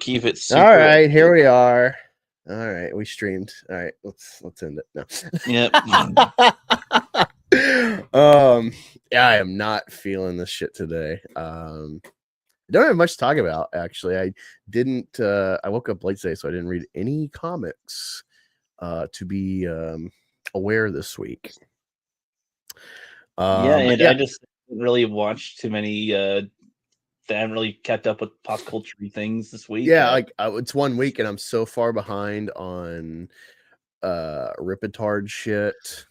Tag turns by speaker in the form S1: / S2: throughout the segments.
S1: Keep it super.
S2: All right, here we are. All right, we streamed. All right, let's end it now.
S1: Yep.
S2: Yeah, I am not feeling this shit today. I don't have much to talk about, actually. I didn't I woke up late today, so I didn't read any comics to be aware this week.
S1: I just didn't really watched too many I haven't really kept up with pop culture things this week.
S2: Yeah, like it's 1 week and I'm so far behind on Ripetard shit.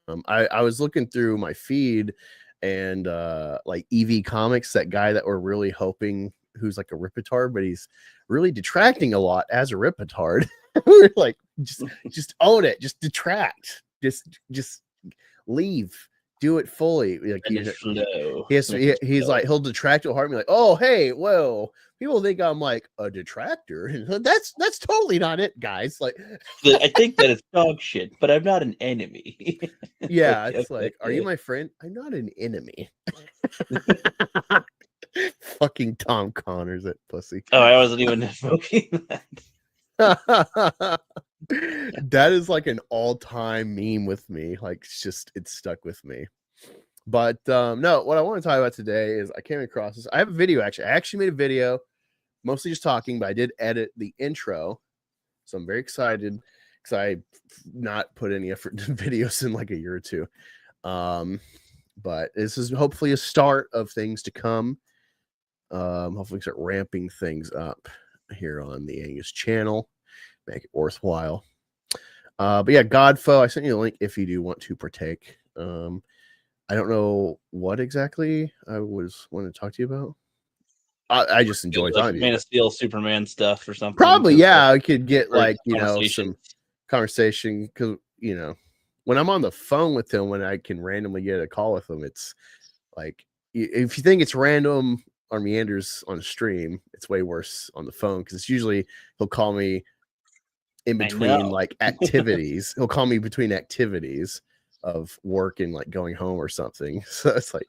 S2: I was looking through my feed and like EV Comics, that guy that we're really hoping who's like a Ripetard, but he's really detracting a lot as a Ripetard. We're like, just own it, just detract, just leave, do it fully. Like he's like, he'll detract to heart me like, oh hey, whoa, people think I'm like a detractor. That's totally not it, guys. Like
S1: I think that it's dog shit, but I'm not an enemy.
S2: Yeah, it's like, are you my friend? I'm not an enemy. Fucking Tom Connors, that pussy.
S1: Oh, I wasn't even smoking
S2: that. That is like an all-time meme with me. Like, it's stuck with me. But no, what I want to talk about today is I came across this. I have a video actually. I actually made a video, mostly just talking, but I did edit the intro. So I'm very excited because I not put any effort into videos in like a year or two. But this is hopefully a start of things to come. Hopefully start ramping things up here on the Angus channel, make it worthwhile. But yeah, Godfoe, I sent you a link if you do want to partake. I don't know what exactly I was wanting to talk to you about. I just enjoy talking to you.
S1: Man of Steel, Superman stuff or something.
S2: Probably, yeah. I could get like,
S1: some
S2: conversation because, when I'm on the phone with him, when I can randomly get a call with him, it's like, if you think it's random or meanders on a stream, it's way worse on the phone because it's usually he'll call me in between like activities. He'll call me between activities of work and like going home or something. So it's like,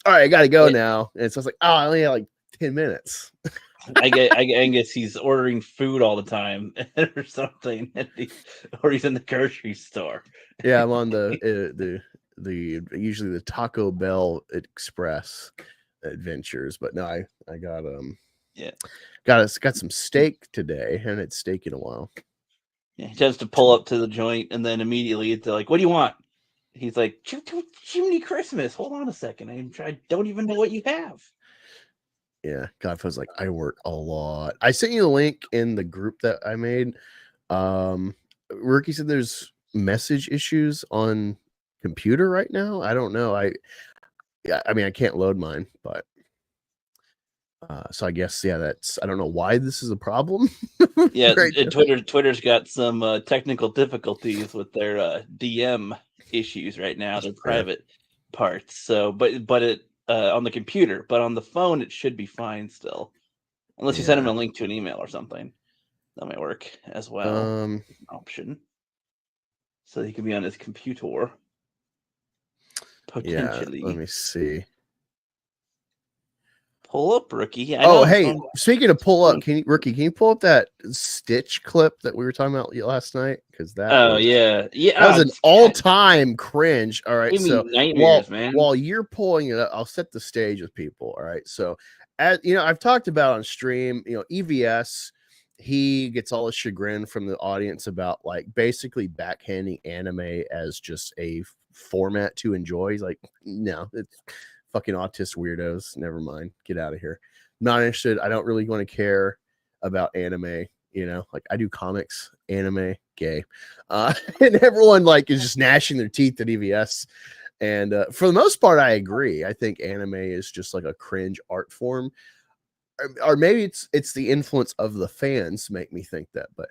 S2: all right, I got to go now. And so it's like, oh, I only have like 10 minutes.
S1: I guess he's ordering food all the time or something, or he's in the grocery store.
S2: Yeah, I'm on the usually the Taco Bell Express adventures, but no, I got got some steak today. Haven't had steak in a while.
S1: Yeah, he tends to pull up to the joint and then immediately it's like, what do you want? He's like, Chimney Christmas. Hold on a second. I don't even know what you have.
S2: Yeah, Godfoe's like, I work a lot. I sent you the link in the group that I made. Rookie said there's message issues on computer right now. I don't know. I mean, I can't load mine, but so I guess I don't know why this is a problem.
S1: Yeah, right. Twitter's got some technical difficulties with their DM issues right now. Their private parts. So, but it on the computer, but on the phone it should be fine still, unless you send him a link to an email or something. That might work as well. Option, so he can be on his computer potentially.
S2: Yeah, let me see.
S1: Pull up, Rookie.
S2: Hey, speaking of pull up, can you pull up that Stitch clip that we were talking about last night? Because that that was an all-time cringe. All right, so while you're pulling it up, I'll set the stage with people. All right, so as you know, I've talked about on stream, EVS, he gets all the chagrin from the audience about like basically backhanding anime as just a format to enjoy. He's like, no, it's fucking autist weirdos. Never mind. Get out of here. Not interested. I don't really want to care about anime. Like I do comics, anime, gay. And everyone like is just gnashing their teeth at EVS. And for the most part, I agree. I think anime is just like a cringe art form. Or maybe it's the influence of the fans make me think that. But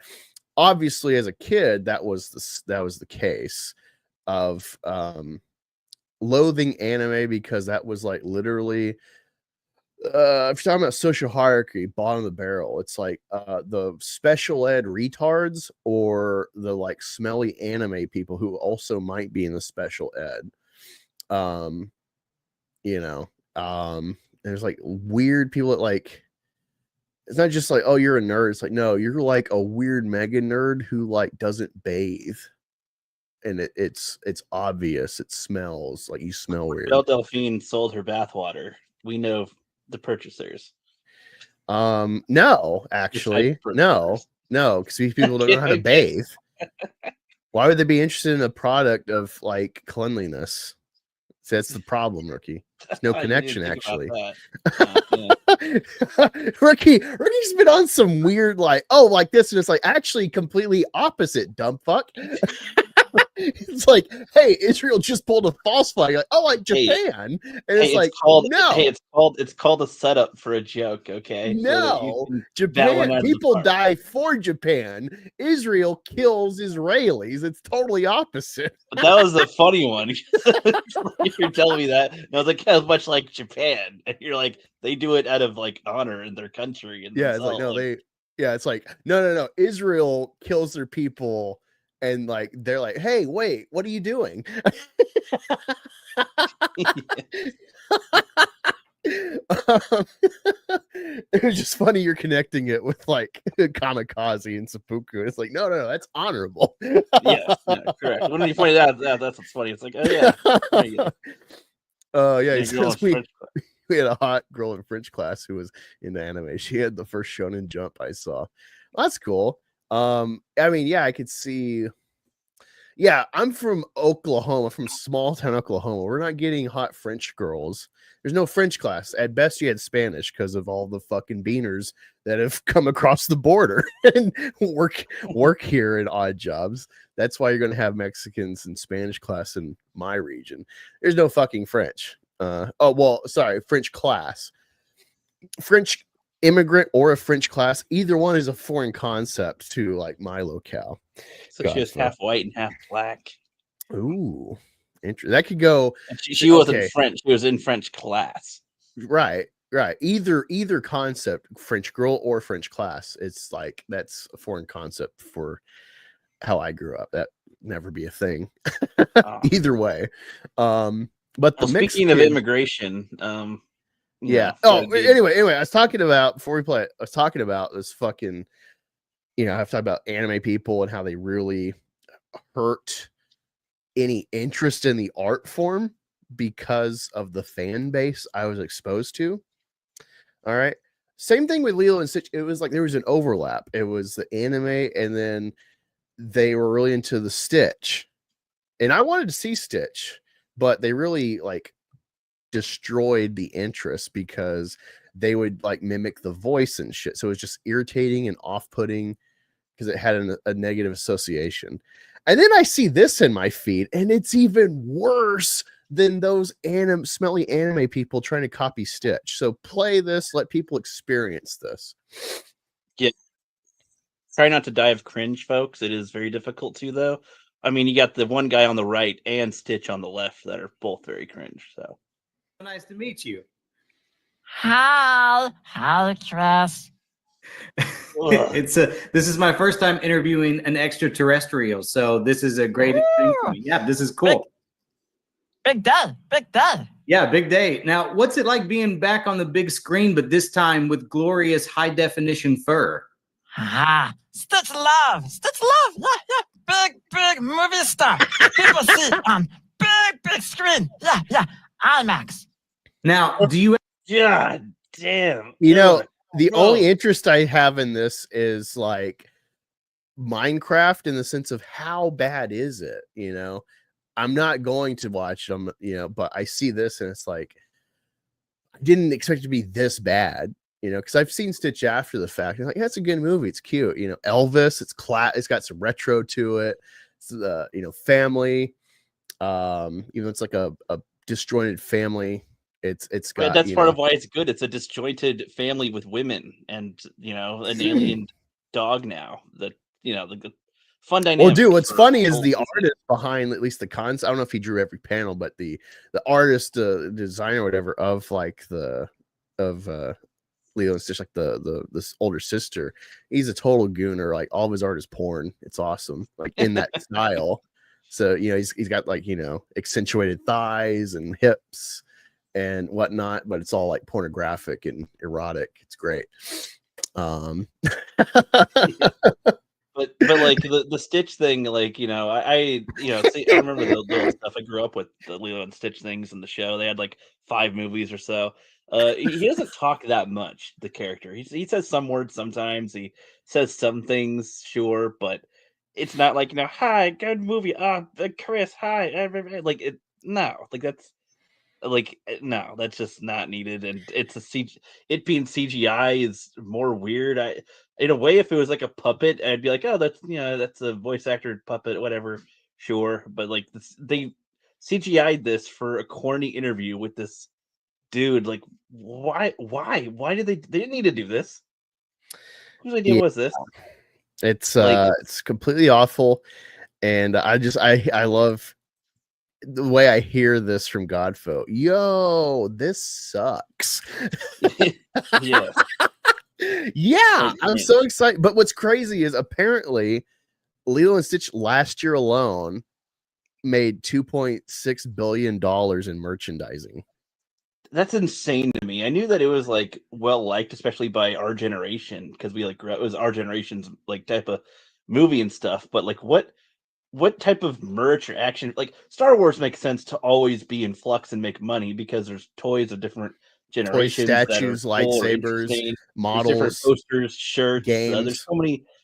S2: obviously, as a kid, that was the case of loathing anime because that was like literally if you're talking about social hierarchy, bottom of the barrel, it's like the special ed retards or the like smelly anime people who also might be in the special ed. There's like weird people that like It's not just like, oh, you're a nerd. It's like, no, you're like a weird mega nerd who like doesn't bathe. And it's obvious. It smells like you smell weird.
S1: Belle Delphine sold her bathwater. We know the purchasers.
S2: No, actually, no, because these people don't know how to bathe. Why would they be interested in a product of like cleanliness? So that's the problem, Rookie. There's no connection, actually. Rookie's been on some weird like, oh, like this, and it's like actually completely opposite, dumb fuck. It's like, hey, Israel just pulled a false flag. Like, oh, like Japan, and it's like, no,
S1: it's called a setup for a joke. Okay,
S2: no, so Japan people die for Japan. Israel kills Israelis. It's totally opposite.
S1: But that was a funny one. You're telling me that, and I was like, yeah, much like Japan, and you're like, they do it out of like honor in their country. And
S2: yeah, it's like no, it's like no. Israel kills their people. And like they're like, hey, wait, what are you doing? It was just funny you're connecting it with like kamikaze and seppuku. It's like, no, that's honorable.
S1: Yes, correct. When you pointed out that's what's funny. It's like, oh yeah.
S2: Yeah, we had a hot girl in French class who was into anime. She had the first Shonen Jump I saw. Well, that's cool. I mean, yeah, I could see. Yeah, I'm from Oklahoma, from small town Oklahoma. We're not getting hot French girls. There's no French class. At best, you had Spanish because of all the fucking beaners that have come across the border and work here in odd jobs. That's why you're going to have Mexicans and Spanish class in my region. There's no fucking French. French class. French immigrant or a French class, either one is a foreign concept to like my locale.
S1: So she was half white and half black.
S2: Ooh, interesting. That could go.
S1: She wasn't French. She was in French class.
S2: Right. Either concept, French girl or French class. It's like that's a foreign concept for how I grew up. That never be a thing. Either way. But
S1: speaking of immigration,
S2: yeah. Anyway, I was talking about before we play it. I was talking about this fucking, I've talked about anime people and how they really hurt any interest in the art form because of the fan base I was exposed to. All right. Same thing with Lilo and Stitch. It was like there was an overlap. It was the anime, and then they were really into the Stitch. And I wanted to see Stitch, but they really like destroyed the interest because they would like mimic the voice and shit. So it was just irritating and off-putting because it had a negative association. And then I see this in my feed, and it's even worse than those smelly anime people trying to copy Stitch. So play this, let people experience this.
S1: Yeah. Try not to die of cringe, folks. It is very difficult to, though. I mean, you got the one guy on the right and Stitch on the left that are both very cringe. So
S3: nice to meet you.
S4: How Chris?
S3: This is my first time interviewing an extraterrestrial, so this is a great thing for me. Yeah, this is cool.
S4: Big day.
S3: Yeah, big day. Now, what's it like being back on the big screen, but this time with glorious high definition fur?
S4: Stitch love. Big movie star. People see on big screen. Yeah. IMAX.
S3: Now, do you?
S1: God damn.
S2: The only interest I have in this is like Minecraft in the sense of how bad is it? I'm not going to watch them, but I see this and it's like, I didn't expect it to be this bad, because I've seen Stitch after the fact. And like, that's a good movie. It's cute. Elvis, it's got some retro to it. It's family. Even though it's like a disjointed family. It's got,
S1: that's part of why it's good. It's a disjointed family with women and an alien dog now. The fun dynamic.
S2: Well, dude, what's funny is the artist behind at least the concept. I don't know if he drew every panel, but the artist, designer, whatever of like Lilo and Stitch, like this older sister, he's a total gooner. Like all of his art is porn. It's awesome, like in that style. So he's got like accentuated thighs and hips and whatnot, but it's all like pornographic and erotic. It's great.
S1: But like the Stitch thing, like, I remember the little stuff I grew up with, the Lilo and Stitch things in the show. They had like 5 movies or so. He doesn't talk that much, the character. He says some words sometimes. He says some things, sure, but it's not like, hi, good movie. Chris, hi. Like it, no, like that's like no, that's just not needed. And it's it being CGI is more weird. In a way, if it was like a puppet, I'd be like, oh, that's a voice actor puppet, whatever, sure. But like they CGI'd this for a corny interview with this dude. Like, why did they didn't need to do this? Whose idea was this?
S2: It's it's completely awful, and I love the way I hear this from Godfo. Yo, this sucks.
S1: Yeah.
S2: Yeah, I'm so excited. But what's crazy is apparently Lilo and Stitch last year alone made $2.6 billion in merchandising.
S1: That's insane to me. I knew that it was like well liked, especially by our generation, because we like it was our generation's like type of movie and stuff. But like what type of merch or action, like Star Wars makes sense to always be in flux and make money because there's toys of different generations,
S2: statues, lightsabers, models,
S1: different posters, shirts,
S2: games.
S1: There's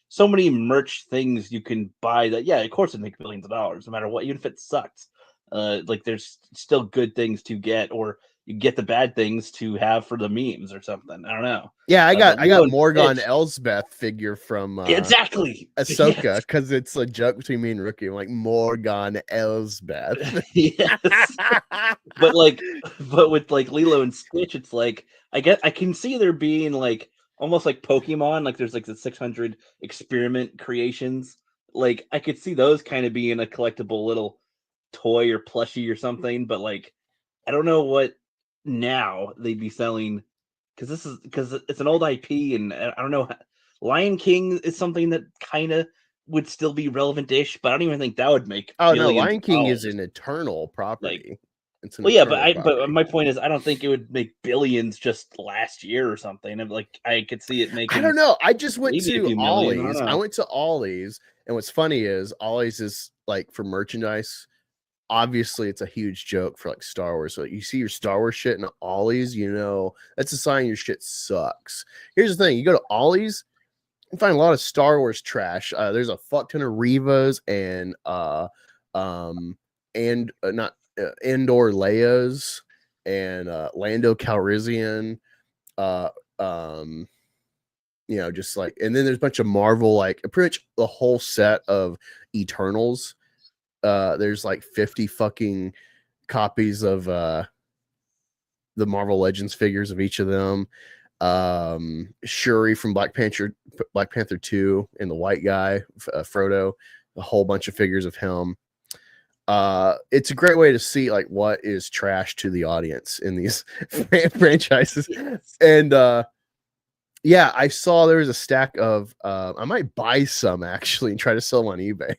S1: so many merch things you can buy that, yeah, of course it makes billions of dollars no matter what, even if it sucks. Like there's still good things to get, or you get the bad things to have for the memes or something. I don't know.
S2: Yeah, I got Morgan Elsbeth figure from
S1: exactly
S2: Ahsoka, because it's a joke between me and Rookie. I'm like, Morgan Elsbeth.
S1: Yes. but with like Lilo and Stitch, it's like I can see there being like almost like Pokemon, like there's like the 600 experiment creations. Like I could see those kind of being a collectible little toy or plushie or something, but like I don't know what now they'd be selling, because it's an old IP, and I don't know. Lion King is something that kind of would still be relevant-ish, but I don't even think that would make.
S2: Oh no, Lion King is an eternal property.
S1: Like, but my point is, I don't think it would make billions just last year or something. Like I could see it making.
S2: I don't know. I just went to Ollie's. I went to Ollie's, and what's funny is Ollie's is like for merchandise. Obviously, it's a huge joke for like Star Wars. So you see your Star Wars shit in Ollie's, that's a sign your shit sucks. Here's the thing: you go to Ollie's, you find a lot of Star Wars trash. There's a fuck ton of Revas and not Andor Leias and Lando Calrissian. Just like, and then there's a bunch of Marvel, like pretty much the whole set of Eternals. There's like 50 fucking copies of the Marvel Legends figures of each of them. Shuri from Black Panther 2, and the white guy, Frodo, a whole bunch of figures of him. It's a great way to see like what is trash to the audience in these franchises. And yeah, I saw there was a stack of I might buy some actually and try to sell them on eBay,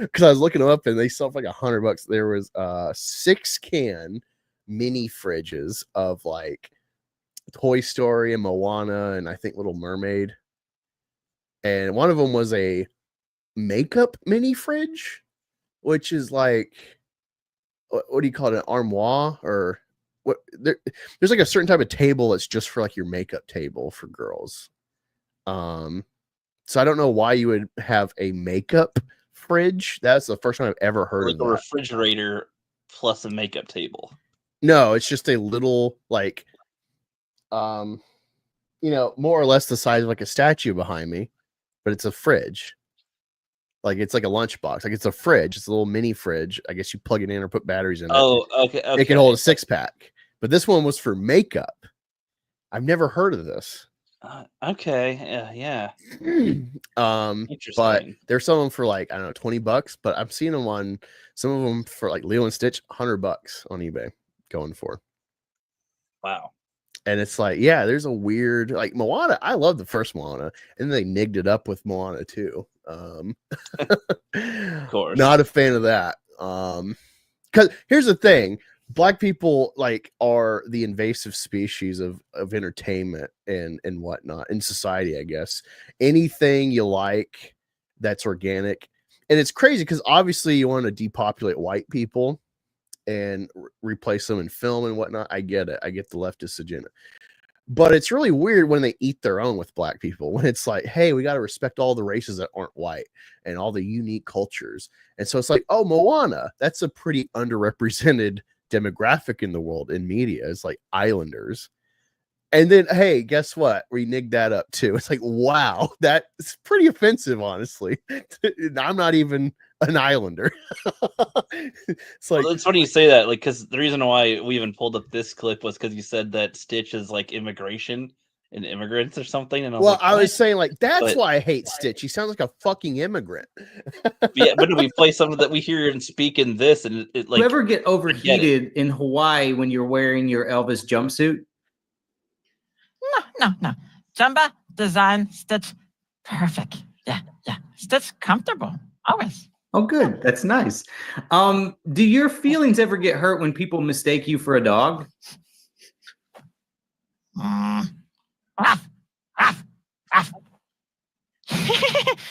S2: because I was looking them up and they sell for like $100. There was 6-can mini fridges of like Toy Story and Moana and I think Little Mermaid, and one of them was a makeup mini fridge, which is like what do you call it, an armoire or what? There's like a certain type of table that's just for like your makeup table for girls. So I don't know why you would have a makeup fridge. That's the first time I've ever heard of
S1: a refrigerator plus a makeup table.
S2: No, it's just a little like more or less the size of like a statue behind me, but it's a fridge. Like it's like a lunchbox. Like it's a fridge. It's a little mini fridge. I guess you plug it in or put batteries in it.
S1: Oh, okay.
S2: It can hold a 6-pack. But this one was for makeup. I've never heard of this.
S1: Okay. Yeah.
S2: But they're selling for like, I don't know, $20, but I'm seeing them on some of them for like Lilo and Stitch, $100 on eBay going for.
S1: Wow.
S2: And it's like, yeah, there's a weird like Moana. I love the first Moana, and they nigged it up with Moana 2. Of course. Not a fan of that. Because here's the thing. black people like are the invasive species of entertainment and whatnot in society, I guess. Anything you like that's organic. And it's crazy because obviously you want to depopulate white people and replace them in film and whatnot. I get it. I get the leftist agenda. But it's really weird when they eat their own with black people, when it's like, hey, we got to respect all the races that aren't white and all the unique cultures. And so it's like, oh, Moana, that's a pretty underrepresented demographic in the world in media. It's like islanders. And then, hey, guess what? We nigged that up too. It's like, wow, that's pretty offensive, honestly. I'm not even an islander.
S1: It's like, well, it's funny you say that, like, because the reason why we even pulled up this clip was because you said that Stitch is like immigration and immigrants or something. And
S2: I was saying, like, that's why I hate Stitch. He sounds like a fucking immigrant.
S1: Yeah, but we play something that we hear and speak in this, and it like,
S3: you ever get overheated in Hawaii when you're wearing your Elvis jumpsuit?
S4: No. Jumba, design, Stitch, perfect. Yeah. Stitch, comfortable, always.
S3: Oh, good. That's nice. Do your feelings ever get hurt when people mistake you for a dog?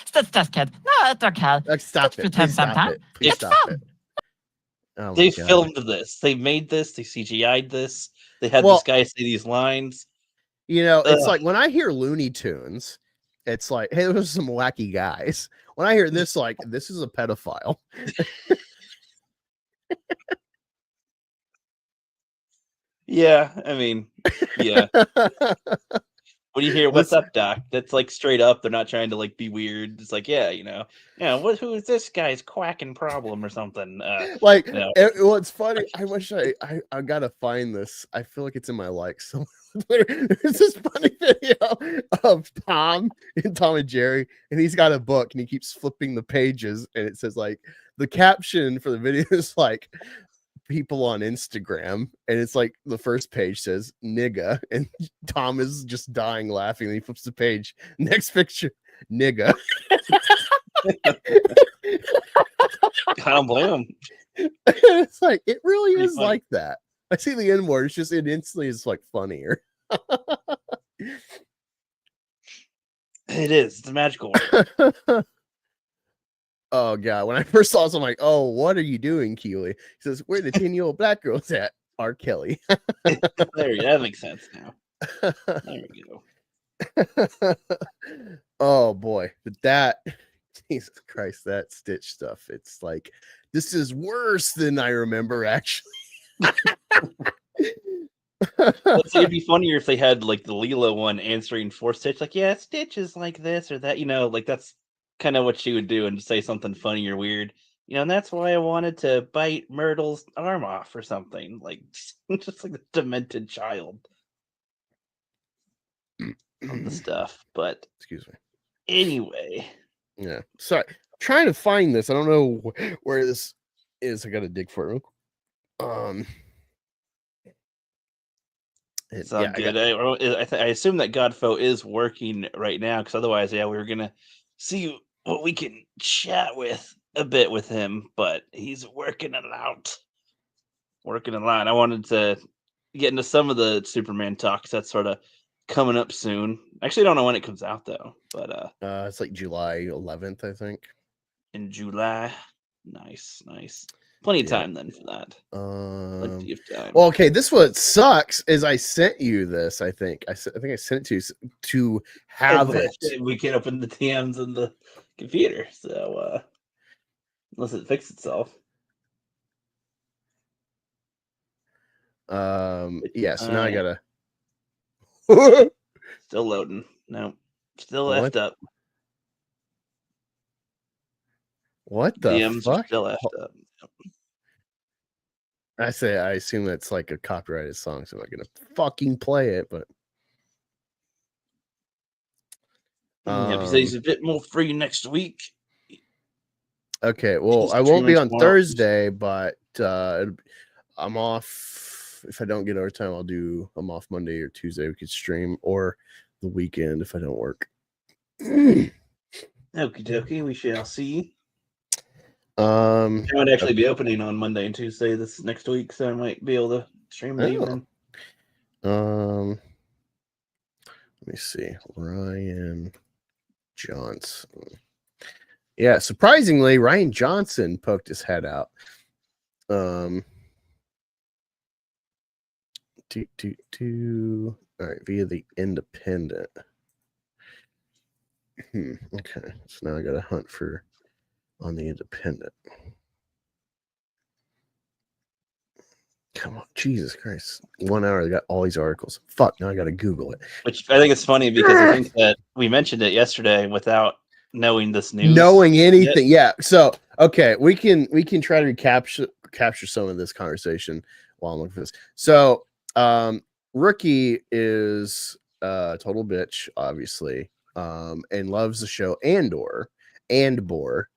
S4: Stitch, just kid. No, it's okay.
S2: Stop it. Please stop it. Please stop it.
S1: Oh, they filmed this. They made this. They CGI'd this. They had this guy say these lines.
S2: You know, it's like when I hear Looney Tunes, it's like, hey, those are some wacky guys. When I hear this, like, this is a pedophile.
S1: Yeah, I mean, yeah. When you hear "What's up, Doc?" that's like straight up. They're not trying to like be weird. It's like, who is this guy's quacking problem or something?
S2: It's funny. I wish I gotta find this. I feel like it's in my likes. So there's this funny video of Tom and Jerry, and he's got a book and he keeps flipping the pages, and it says like the caption for the video is like, people on Instagram, and it's like the first page says nigga, and Tom is just dying laughing, and he flips the page, next picture, nigga.
S1: I don't blame him.
S2: It's like, it really pretty is funny. Like that. I see the N word, it's just, it instantly is like funnier.
S1: It is. It's a magical word.
S2: Oh god, when I first saw this, I'm like, oh, what are you doing, Keely? He says, where the 10-year-old black girls at? R. Kelly.
S1: There you go. That makes sense now. There we go.
S2: Oh boy. But that, Jesus Christ, that Stitch stuff. It's like, this is worse than I remember, actually.
S1: It'd be funnier if they had like the Leela one answering for Stitch, like, yeah, Stitch is like this or that, like that's kind of what she would do, and say something funny or weird, and that's why I wanted to bite Myrtle's arm off or something, like just like a demented child on the stuff. But
S2: excuse me.
S1: Anyway,
S2: yeah, sorry, trying to find this. I don't know where this is. I gotta dig for it.
S1: It's all good. I assume that Godfo is working right now, because otherwise, we were gonna see what we can chat with a bit with him, but he's working a lot. I wanted to get into some of the Superman talks that's sort of coming up soon. Actually, I don't know when it comes out though, but
S2: it's like July 11th, I think.
S1: In July. Nice. Plenty of time then for that. Plenty of time.
S2: Well, okay, this what sucks is I sent you this. I think I sent it to have it.
S1: We can open the TMs in the computer, so unless it fixes itself.
S2: Yeah. So now I gotta.
S1: Still loading. No, still left up.
S2: What the
S1: DMs
S2: fuck?
S1: Are still left up.
S2: I assume that's like a copyrighted song, so I'm not gonna fucking play it. But
S1: he says he's a bit more free next week.
S2: Okay, well, I won't be on Thursday, but I'm off. If I don't get overtime, I'm off Monday or Tuesday. We could stream, or the weekend if I don't work.
S1: Okie dokie, we shall see. I might actually be opening on Monday and Tuesday this next week, so I might be able to stream the evening.
S2: Let me see. Ryan Johnson. Yeah, surprisingly, Ryan Johnson poked his head out. All right, via the Independent. Okay, so now I got to hunt for on the Independent. Come on, Jesus Christ! 1 hour, they got all these articles. Fuck! Now I got to Google it.
S1: Which I think it's funny because I think that we mentioned it yesterday without knowing this news,
S2: knowing anything. Yeah. So okay, we can try to capture some of this conversation while I'm looking for this. So Rookie is a total bitch, obviously, and loves the show Andor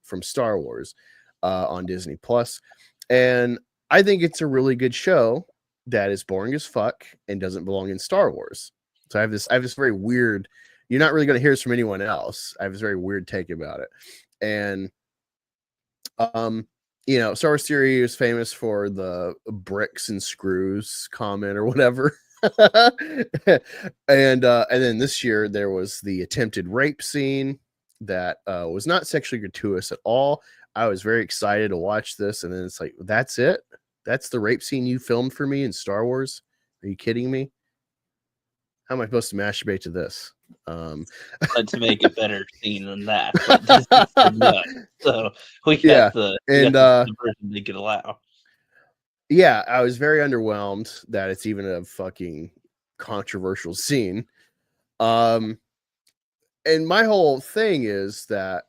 S2: from Star Wars on Disney Plus, and I think it's a really good show that is boring as fuck and doesn't belong in Star Wars. So I have this very weird. You're not really going to hear this from anyone else. I have this very weird take about it, and Star Wars Theory is famous for the bricks and screws comment or whatever. and then this year there was the attempted rape scene that was not sexually gratuitous at all. I was very excited to watch this, and then it's like, that's it? That's the rape scene you filmed for me in Star Wars? Are you kidding me? How am I supposed to masturbate to this?
S1: To make a better scene than that. So we got the version they could allow.
S2: Yeah, I was very underwhelmed that it's even a fucking controversial scene. And my whole thing is that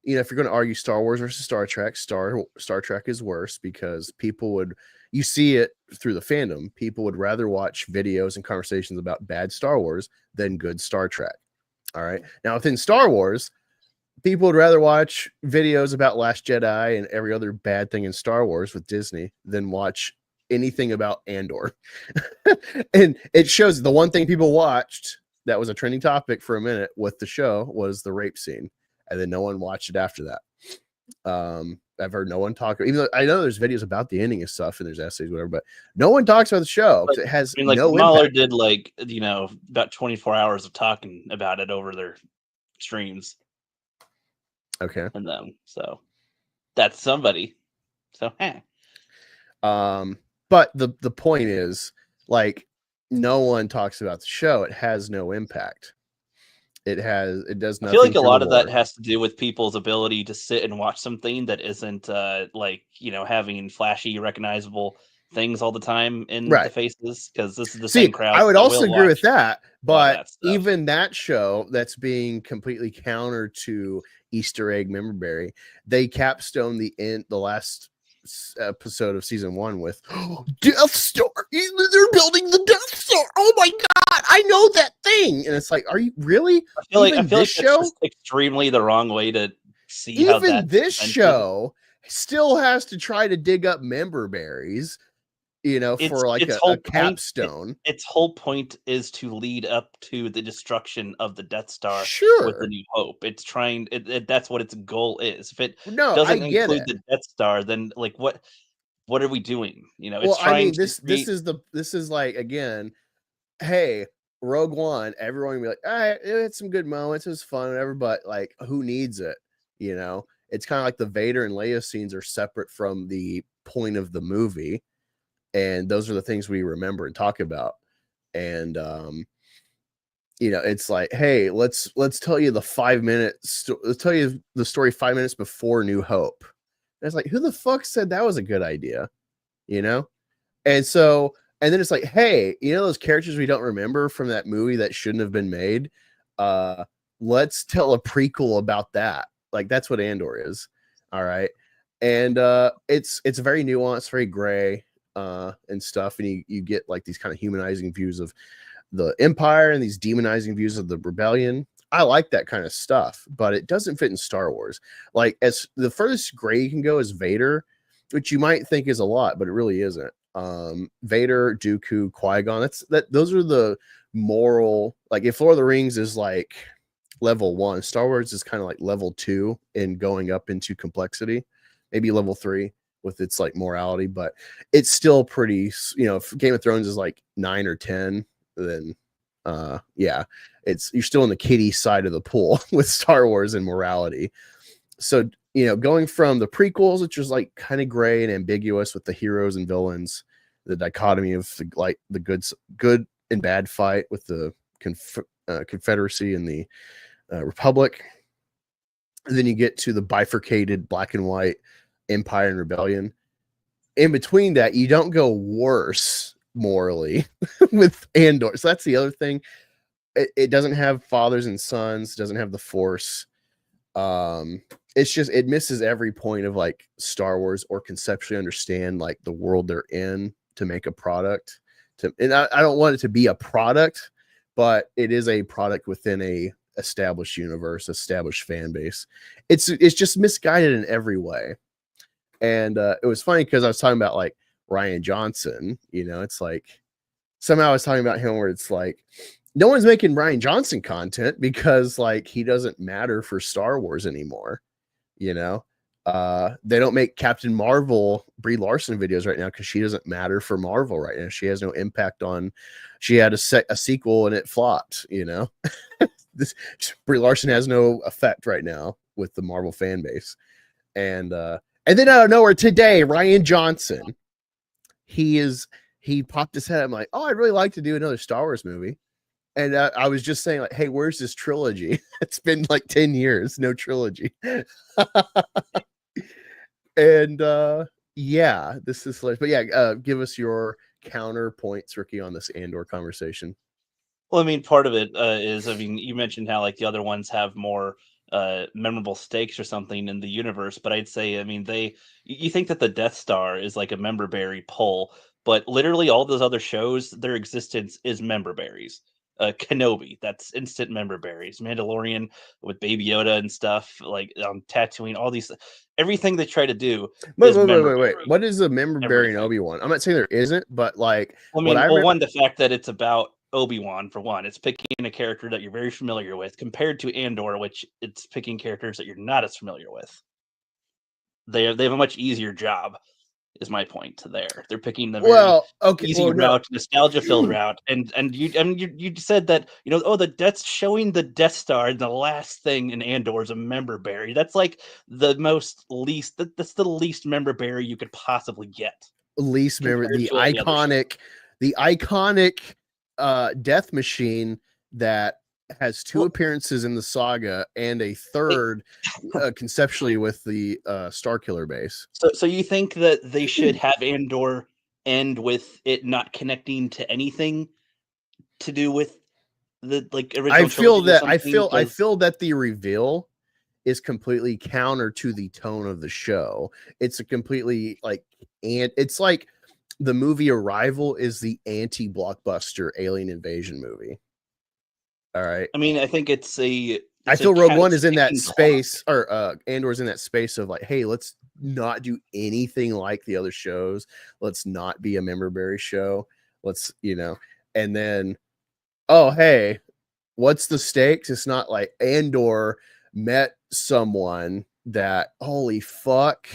S2: if you're going to argue Star Wars versus Star Trek, Star Trek is worse because you see it through the fandom. People would rather watch videos and conversations about bad Star Wars than good Star Trek. All right. Now, within Star Wars, people would rather watch videos about Last Jedi and every other bad thing in Star Wars with Disney than watch anything about Andor. And it shows the one thing people watched that was a trending topic for a minute with the show was the rape scene. And then no one watched it after that. I've heard no one talk, even though I know there's videos about the ending and stuff, and there's essays, whatever, but no one talks about the show because it has no
S1: Mahler
S2: impact.
S1: did about 24 hours of talking about it over their streams.
S2: Okay.
S1: And then so that's somebody. So
S2: but the point is, no one talks about the show. It has no impact. It does nothing.
S1: I feel like a lot of that has to do with people's ability to sit and watch something that isn't having flashy, recognizable things all the time in the faces, because this is the same crowd.
S2: I would also agree with that, but even that show that's being completely counter to Easter egg Memberberry, they capstone the last episode of season 1 with Death Star. They're building the Death Star. Oh my god, I know that thing. And it's like, are you really?
S1: I feel like this show is extremely the wrong way to see.
S2: Even this show still has to try to dig up Memberberries, for a capstone.
S1: Its whole point is to lead up to the destruction of the Death Star with the New Hope. It's trying. That's what its goal is. If it doesn't include the Death Star, then what are we doing? It's trying.
S2: This is like, again, hey, Rogue One. Everyone will be like, all right, it had some good moments. It was fun, whatever. But who needs it? It's kind of like the Vader and Leia scenes are separate from the point of the movie. And those are the things we remember and talk about. And, it's like, hey, let's tell you the 5 minutes. Let's tell you the story 5 minutes before New Hope. And it's like, who the fuck said that was a good idea? And so, and then it's like, hey, those characters we don't remember from that movie that shouldn't have been made. Let's tell a prequel about that. That's what Andor is. All right. And it's very nuanced, very gray. And stuff, and you get these kind of humanizing views of the Empire and these demonizing views of the Rebellion. I like that kind of stuff, but it doesn't fit in Star Wars. As the furthest gray you can go is Vader, which you might think is a lot, but it really isn't. Vader, Dooku, Qui-Gon. Those are the moral. If Lord of the Rings is level 1. Star Wars is kind of like level 2 in going up into complexity, maybe level 3 with its like morality, but it's still pretty, if Game of Thrones is like 9 or 10, then yeah, you're still in the kiddie side of the pool with Star Wars and morality. So, going from the prequels, which was like kind of gray and ambiguous with the heroes and villains, the dichotomy of the good and bad fight with the Confederacy and the Republic. And then you get to the bifurcated black and white Empire and Rebellion. In between that, you don't go worse morally with Andor. So that's the other thing. It doesn't have fathers and sons, doesn't have the Force. It's just, it misses every point of like Star Wars, or conceptually understand like the world they're in to make a product. And I don't want it to be a product, but it is a product within a established universe, established fan base. It's just misguided in every way. And it was funny because I was talking about like Rian Johnson, it's like somehow I was talking about him where it's like no one's making Rian Johnson content because like he doesn't matter for Star Wars anymore. They don't make Captain Marvel Brie Larson videos right now because she doesn't matter for Marvel right now. She has no impact on. She had a sequel and it flopped. Brie Larson has no effect right now with the Marvel fan base. And then out of nowhere today, Rian Johnson, he popped his head. I'm like, oh, I'd really like to do another Star Wars movie. And I was just saying, like, hey, where's this trilogy? It's been like 10 years, no trilogy. And yeah, this is hilarious. But yeah, give us your counterpoints, Ricky, on this Andor conversation.
S1: Well, I mean, part of it is, you mentioned how like the other ones have more memorable stakes or something in the universe, but I'd say, you think that the Death Star is like a member berry pull, but literally all those other shows, their existence is member berries. Kenobi, that's instant member berries. Mandalorian with Baby Yoda and stuff, like Tatooine, all these, everything they try to do.
S2: Wait. What is a member berry in Obi-Wan? I'm not saying there isn't, but like,
S1: one, the fact that it's about Obi-Wan, for one, it's picking a character that you're very familiar with, compared to Andor, which it's picking characters that you're not as familiar with. They have a much easier job, is my point there. They're picking the very easy route, nostalgia-filled route, and you said that that's showing the Death Star, and the last thing in Andor is a member berry. That's like the least. That's the least member berry you could possibly get.
S2: Least member, the iconic death machine that has two appearances in the saga and a third conceptually with the Starkiller base.
S1: So you think that they should have Andor end with it not connecting to anything to do with the original? I feel
S2: that the reveal is completely counter to the tone of the show. It's a completely and it's like the movie Arrival is the anti-blockbuster alien invasion movie. All right.
S1: I think
S2: I feel Rogue One is in that space, or Andor's in that space of like, hey, let's not do anything like the other shows. Let's not be a member berry show. Let's, and then, oh, hey, what's the stakes? It's not like Andor met someone that, holy fuck,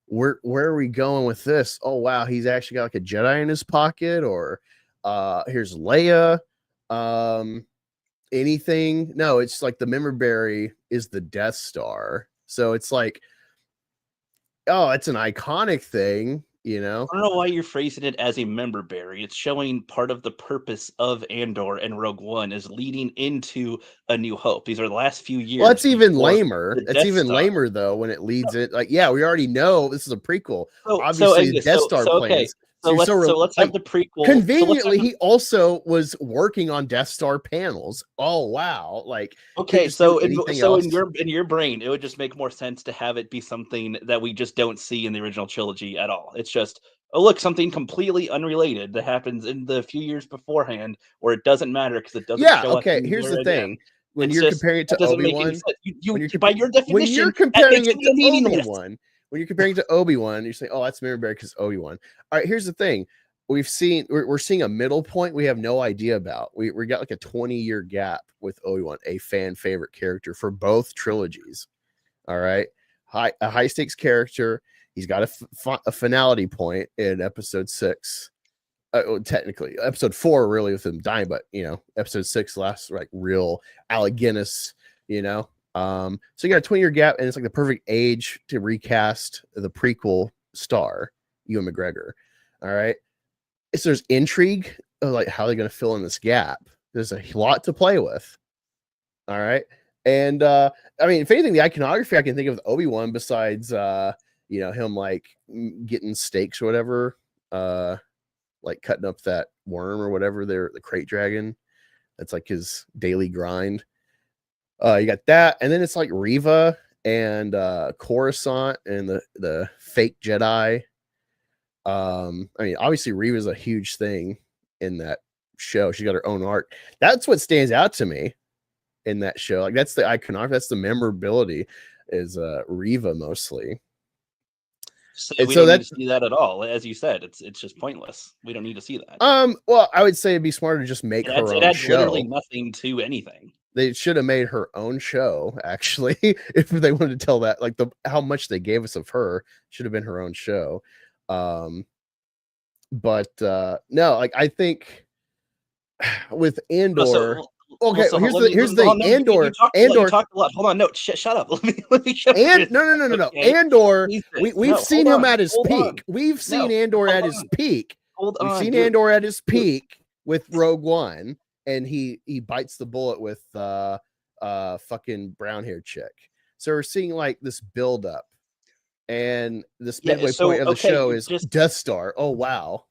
S2: where are we going with this? Oh, wow, he's actually got like a Jedi in his pocket, or here's Leia. Anything? No, it's like the member berry is the Death Star. So it's like, oh, it's an iconic thing,
S1: I don't know why you're phrasing it as a member berry. It's showing part of the purpose of Andor and Rogue One is leading into A New Hope. These are the last few years.
S2: Well, that's even lamer. It's even lamer though when it leads it. Like, yeah, we already know this is a prequel. Obviously, the Death Star plans.
S1: Okay. So let's have the prequel.
S2: Conveniently, he also was working on Death Star panels. Oh wow!
S1: Okay, so in your brain, it would just make more sense to have it be something that we just don't see in the original trilogy at all. It's just, oh look, something completely unrelated that happens in the few years beforehand, where it doesn't matter because it doesn't.
S2: Yeah. Okay. Here's the thing: when you're comparing it to Obi-Wan,
S1: by your definition,
S2: when you're comparing it to Obi-Wan. When you're comparing to Obi-Wan, you're saying, oh, that's member berry because Obi-Wan. All right, here's the thing. we're seeing a middle point we have no idea about. We got like a 20-year gap with Obi-Wan, a fan favorite character for both trilogies. All right, a high stakes character. He's got a finality point in episode 6. Technically, episode 4 really with him dying, but episode 6 last like real Alec Guinness. So you got a 20-year gap, and it's like the perfect age to recast the prequel star, Ewan McGregor. All right. So there's intrigue of like how they're going to fill in this gap. There's a lot to play with. All right. And I mean, if anything, the iconography I can think of with Obi-Wan besides him like getting steaks or whatever, like cutting up that worm or whatever, the crate dragon. That's like his daily grind. You got that, and then it's like Reva and Coruscant and the fake Jedi. I mean, obviously Reva's a huge thing in that show. She got her own arc. That's what stands out to me in that show. Like that's the iconography, that's the memorability is Reva mostly.
S1: So we don't need to see that at all. As you said, it's just pointless. We don't need to see that.
S2: Well, I would say it'd be smarter to just make her own
S1: adds
S2: show.
S1: Literally nothing to anything.
S2: They should have made her own show, actually, if they wanted to tell that. Like how much they gave us of her should have been her own show. But no, like I think with Andor. Okay, here's the thing. Andor.
S1: You talked a lot. Hold on, no, shut up. Let me shut up.
S2: No. Okay. Andor. We've seen him at his peak. We've seen Andor at his peak. We've seen Andor at his peak with Rogue One, and he bites the bullet with fucking brown haired chick. So we're seeing like this build up, and this midway point of the show is Death Star. Oh wow.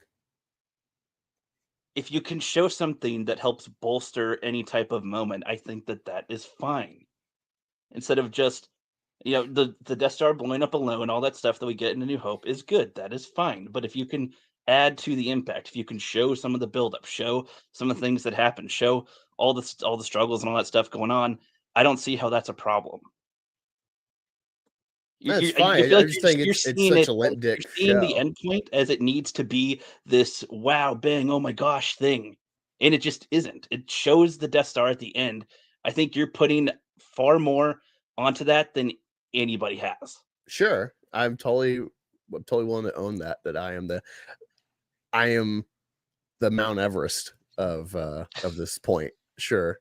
S1: If you can show something that helps bolster any type of moment, I think that is fine. Instead of just, the Death Star blowing up alone, all that stuff that we get in A New Hope is good. That is fine. But if you can add to the impact, if you can show some of the buildup, show some of the things that happen, show all the struggles and all that stuff going on, I don't see how that's a problem.
S2: That's fine. I'm just saying it's such a limp dick show.
S1: You're seeing the end point as it needs to be this wow, bang, oh my gosh thing. And it just isn't. It shows the Death Star at the end. I think you're putting far more onto that than anybody has.
S2: Sure. I'm totally willing to own that I am the Mount Everest of this point. Sure.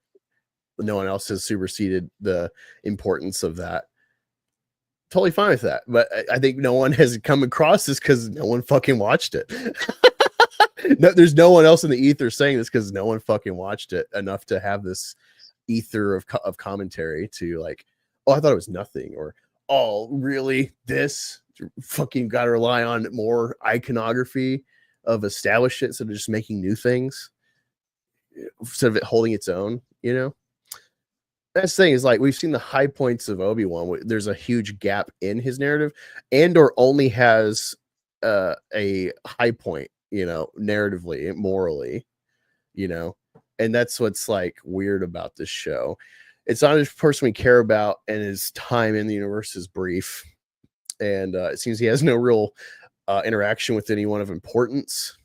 S2: No one else has superseded the importance of that. Totally fine with that, but I think no one has come across this because no one fucking watched it. No, there's no one else in the ether saying this because no one fucking watched it enough to have this ether of commentary to like, oh, I thought it was nothing, or oh, really? This fucking got to rely on more iconography of established shit, so they're just making new things instead of it holding its own, That's the thing is like we've seen the high points of Obi-Wan. There's a huge gap in his narrative. Andor only has a high point, narratively, morally, and that's what's like weird about this show. It's not a person we care about, and his time in the universe is brief, and it seems he has no real interaction with anyone of importance.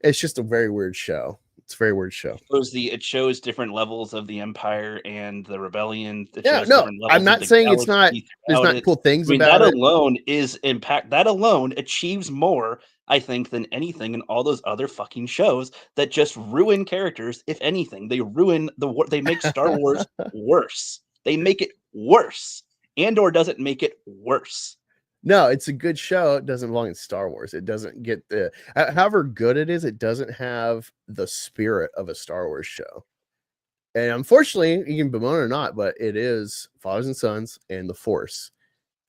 S2: It's just a very weird show. It's a very weird show.
S1: It shows different levels of the Empire and the Rebellion.
S2: I'm not saying it's not. There's not cool things about it.
S1: That alone is impact. That alone achieves more, I think, than anything in all those other fucking shows that just ruin characters. If anything, they ruin they make Star Wars worse. They make it worse. Andor doesn't make it worse.
S2: No, it's a good show. It doesn't belong in Star Wars. It doesn't get however good it is, it doesn't have the spirit of a Star Wars show. And unfortunately, you can bemoan it or not, but it is fathers and sons and the Force.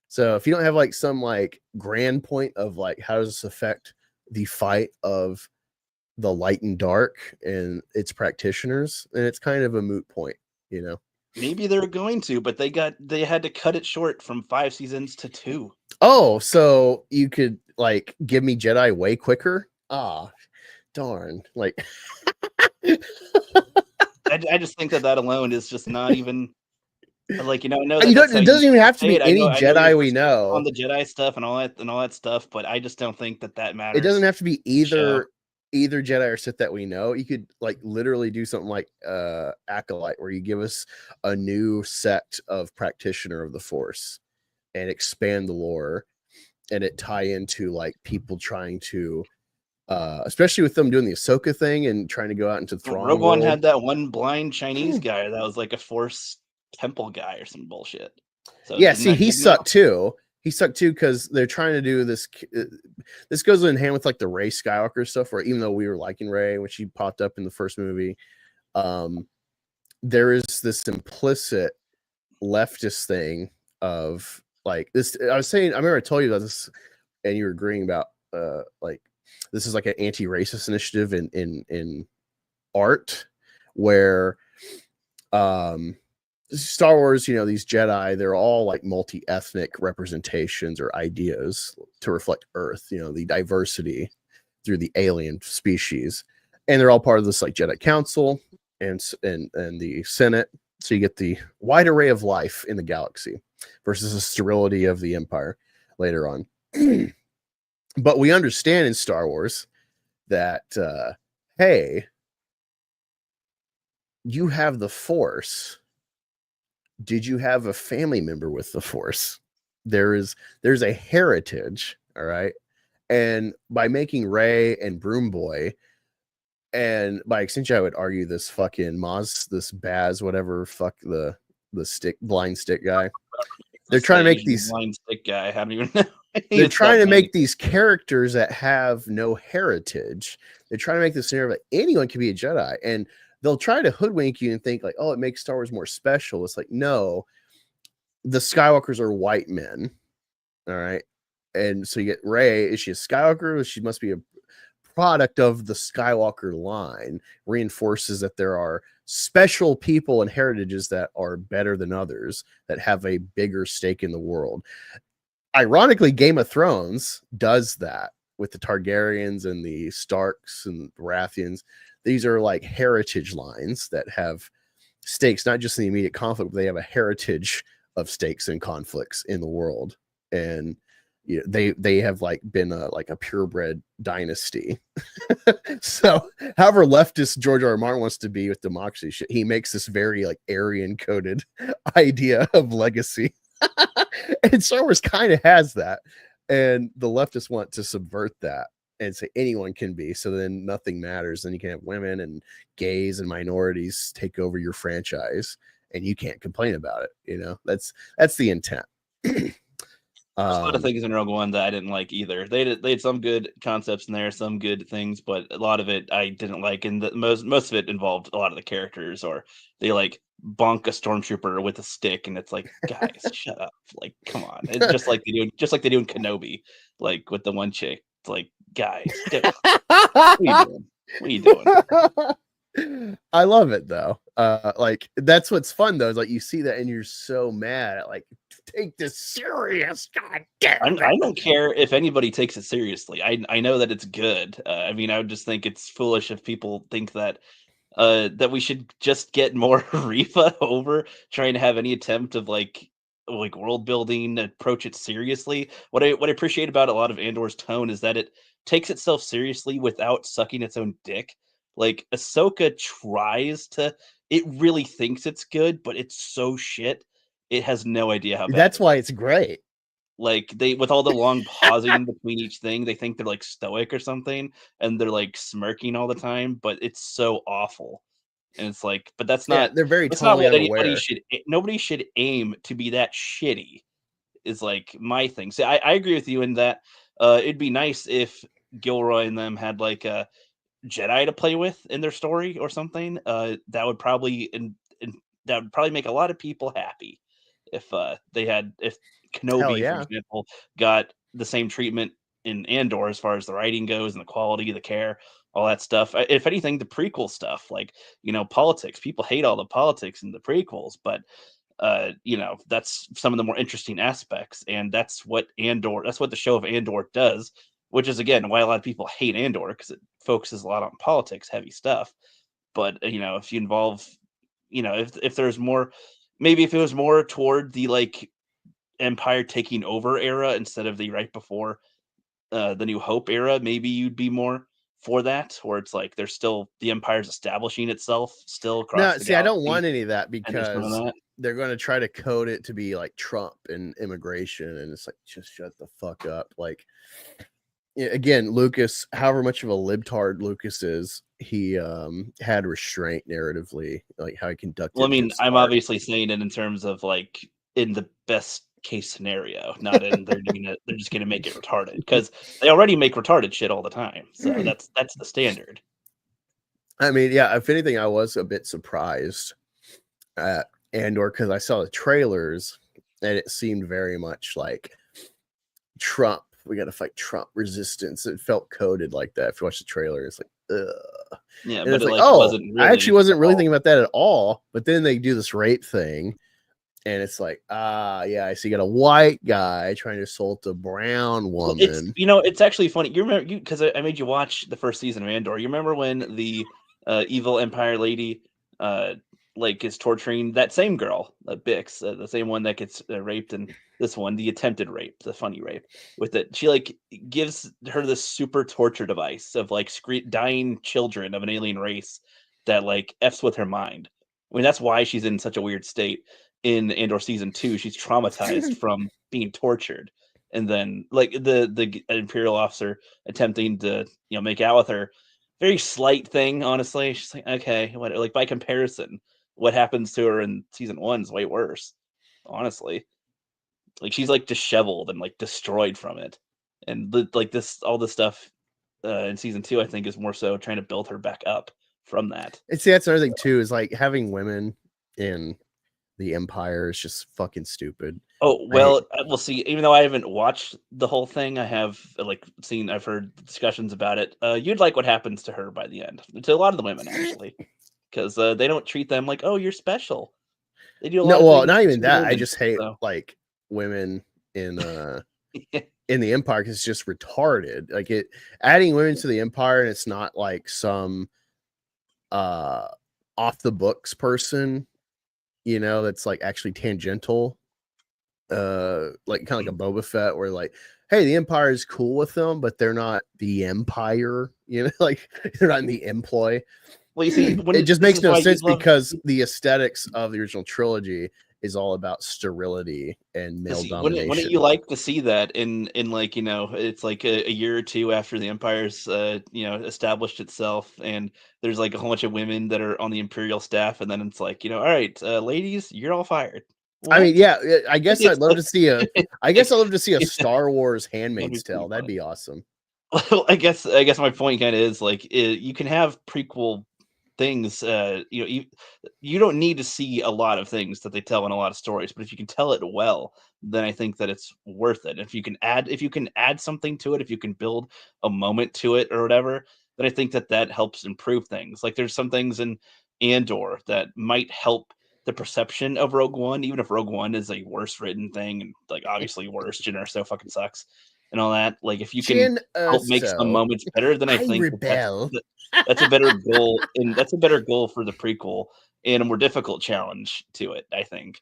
S2: So if you don't have like some like grand point of like how does this affect the fight of the light and dark and its practitioners, then it's kind of a moot point,
S1: Maybe they're going to, but they had to cut it short from 5 seasons to 2.
S2: Oh, so you could like give me Jedi way quicker? Ah, darn. Like
S1: I just think that alone is just not even Like, I know
S2: that it doesn't even have to be any Jedi we know
S1: on the Jedi stuff and all that stuff, but I just don't think that matters.
S2: It doesn't have to be either Jedi or Sith that we know. You could like literally do something like Acolyte, where you give us a new sect of practitioner of the Force and expand the lore, and it tie into like people trying to especially with them doing the Ahsoka thing and trying to go out into Thrawn.
S1: Rogue One had that one blind Chinese guy that was like a Force temple guy or some bullshit.
S2: So yeah, see, he sucked too. He sucked too because they're trying to do this. This goes in hand with like the Rey Skywalker stuff, where even though we were liking Rey when she popped up in the first movie, there is this implicit leftist thing of like this. I was saying, I remember I told you about this, and you were agreeing about like this is like an anti-racist initiative in art, where Star Wars, these Jedi, they're all like multi-ethnic representations or ideas to reflect Earth, the diversity through the alien species. And they're all part of this like Jedi Council and the Senate. So you get the wide array of life in the galaxy versus the sterility of the Empire later on. But we understand in Star Wars that, hey, you have the Force. Did you have a family member with the Force? There's a heritage, all right? And by making Rey and Broom Boy, and by extension, I would argue this fucking Maz, this Baz, whatever, fuck the blind stick guy. They're trying to make these
S1: blind stick guy. I don't even know.
S2: They're trying to make these characters that have no heritage. They're trying to make this scenario that anyone can be a Jedi, and they'll try to hoodwink you and think like, oh, it makes Star Wars more special. It's like, no, the Skywalkers are white men. All right. And so you get Rey. Is she a Skywalker? She must be a product of the Skywalker line. Reinforces that there are special people and heritages that are better than others, that have a bigger stake in the world. Ironically, Game of Thrones does that with the Targaryens and the Starks and the Baratheons. These are like heritage lines that have stakes, not just in the immediate conflict, but they have a heritage of stakes and conflicts in the world. And they have like been like a purebred dynasty. So however leftist George R. R. Martin wants to be with democracy shit, he makes this very like Aryan coded idea of legacy. And Star Wars kind of has that. And the leftists want to subvert that and say anyone can be, so then nothing matters. Then you can have women and gays and minorities take over your franchise and you can't complain about it. That's the intent.
S1: There's a lot of things in Rogue One that I didn't like either. They had some good concepts in there, some good things, but a lot of it I didn't like, and most of it involved a lot of the characters, or they like bonk a stormtrooper with a stick, and it's like, guys, shut up! Like, come on! It's just like they do in Kenobi, like with the one chick. It's like, guys, what are you doing?
S2: I love it though. Like that's what's fun though. Is like you see that and you're so mad at like, take this serious. God damn it.
S1: I don't care if anybody takes it seriously. I know that it's good. I would just think it's foolish if people think that that we should just get more Rifa over trying to have any attempt of like world building, approach it seriously. What I appreciate about a lot of Andor's tone is that it takes itself seriously without sucking its own dick. Like Ahsoka tries to, it really thinks it's good, but it's so shit. It has no idea how bad.
S2: That's why it's great.
S1: Like they, with all the long pausing between each thing, they think they're like stoic or something, and they're like smirking all the time. But it's so awful, and it's like, but that's not.
S2: Yeah, they're very.
S1: That's not what anybody should. Nobody should aim to be that shitty. Is like my thing. So I agree with you in that. It'd be nice if Gilroy and them had like a Jedi to play with in their story or something. That would probably that would probably make a lot of people happy if if Kenobi, for example, got the same treatment in Andor as far as the writing goes and the quality, the care, all that stuff. If anything, the prequel stuff, like politics, people hate all the politics in the prequels, but that's some of the more interesting aspects, and that's what the show of Andor does. Which is, again, why a lot of people hate Andor, because it focuses a lot on politics, heavy stuff. But, if you involve, if there's more, maybe if it was more toward the like Empire taking over era instead of the right before the New Hope era, maybe you'd be more for that, where it's like there's still the Empire's establishing itself still across the
S2: galaxy. I don't want any of that because they're going to try to code it to be like Trump and immigration, and it's like, just shut the fuck up. Like, again, Lucas, however much of a libtard Lucas is, he had restraint narratively, like how he conducted.
S1: Well, I mean, I'm obviously saying it in terms of like in the best case scenario, not in they're just gonna make it retarded, because they already make retarded shit all the time. So that's the standard.
S2: I mean, yeah, if anything, I was a bit surprised at Andor because I saw the trailers and it seemed very much like Trump. We got to fight Trump resistance. It felt coded like that. If you watch the trailer, it's like, ugh.
S1: Yeah,
S2: and but it's like, oh, I actually wasn't really thinking about that at all. But then they do this rape thing, and it's like, yeah, I see. You got a white guy trying to assault a brown woman.
S1: It's actually funny. You remember because I made you watch the first season of Andor. You remember when the evil Empire lady like is torturing that same girl, Bix, the same one that gets raped in this one, the attempted rape, the funny rape. With it, she like gives her this super torture device of like dying children of an alien race that like f's with her mind. I mean, that's why she's in such a weird state in Andor season 2. She's traumatized from being tortured, and then like the Imperial officer attempting to make out with her. Very slight thing, honestly. She's like, okay, what? Like by comparison, what happens to her in season 1 is way worse, honestly. Like she's like disheveled and like destroyed from it, and like all this stuff in season 2, I think, is more so trying to build her back up from that.
S2: And see, that's another thing too, is like having women in the Empire is just fucking stupid.
S1: Oh well, we'll see. Even though I haven't watched the whole thing, I have I've heard discussions about it. You'd like what happens to her by the end, to a lot of the women actually, because they don't treat them like, oh, you're special. They do a lot.
S2: No, well, not even that. I just hate like women in in the Empire because it's just retarded. Like adding women to the Empire, and it's not like some off the books person, that's like actually tangential, like kind of like a Boba Fett, where like, hey, the Empire is cool with them, but they're not the Empire, like they're not in the employ.
S1: Well, you see,
S2: it just makes no sense because the aesthetics of the original trilogy is all about sterility and male domination.
S1: Wouldn't you like to see that in like, it's like a year or two after the Empire's established itself, and there's like a whole bunch of women that are on the Imperial staff, and then it's like, all right, ladies, you're all fired.
S2: What? I mean, yeah, I guess I'd love to see a Star Wars Handmaid's Tale. That'd be awesome.
S1: Well, I guess my point kind of is like, you can have prequel things, you don't need to see a lot of things that they tell in a lot of stories, but if you can tell it well, then I think that it's worth it. If you can add something to it, if you can build a moment to it or whatever, then I think that helps improve things. Like there's some things in Andor that might help the perception of Rogue One, even if Rogue One is a worse written thing, and like obviously worse, Jyn Erso fucking sucks and all that. Like if you can help make some moments better, then I think that's a better goal, and that's a better goal for the prequel and a more difficult challenge to it, I think.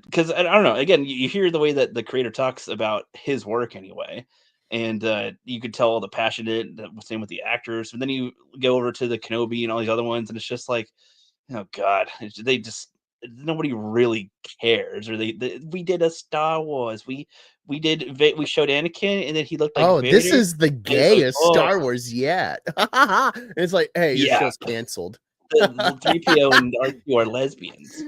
S1: Because I don't know, again, you hear the way that the creator talks about his work anyway, and you could tell all the passionate, same with the actors, and then you go over to the Kenobi and all these other ones, and it's just like, oh god, they just, nobody really cares. Or we did a Star Wars, we showed Anakin, and then he looked like Vader.
S2: This is the gayest Star Wars yet. It's like, hey, your show's canceled.
S1: The 3PO and R2 are lesbians.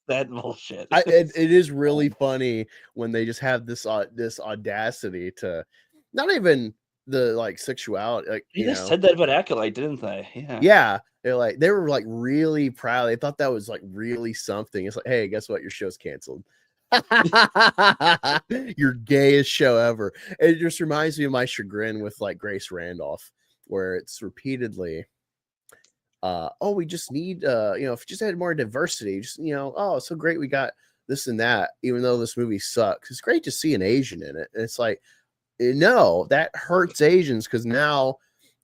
S1: That bullshit.
S2: It is really funny when they just have this audacity to not even the like sexuality. Like
S1: they just said that about Acolyte, didn't they?
S2: Yeah. They were like really proud. They thought that was like really something. It's like, hey, guess what? Your show's canceled. Your gayest show ever. It just reminds me of my chagrin with like Grace Randolph, where it's repeatedly we just need if you just had more diversity, just so great, we got this and that, even though this movie sucks. It's great to see an Asian in it. And it's like, no, that hurts Asians, because now,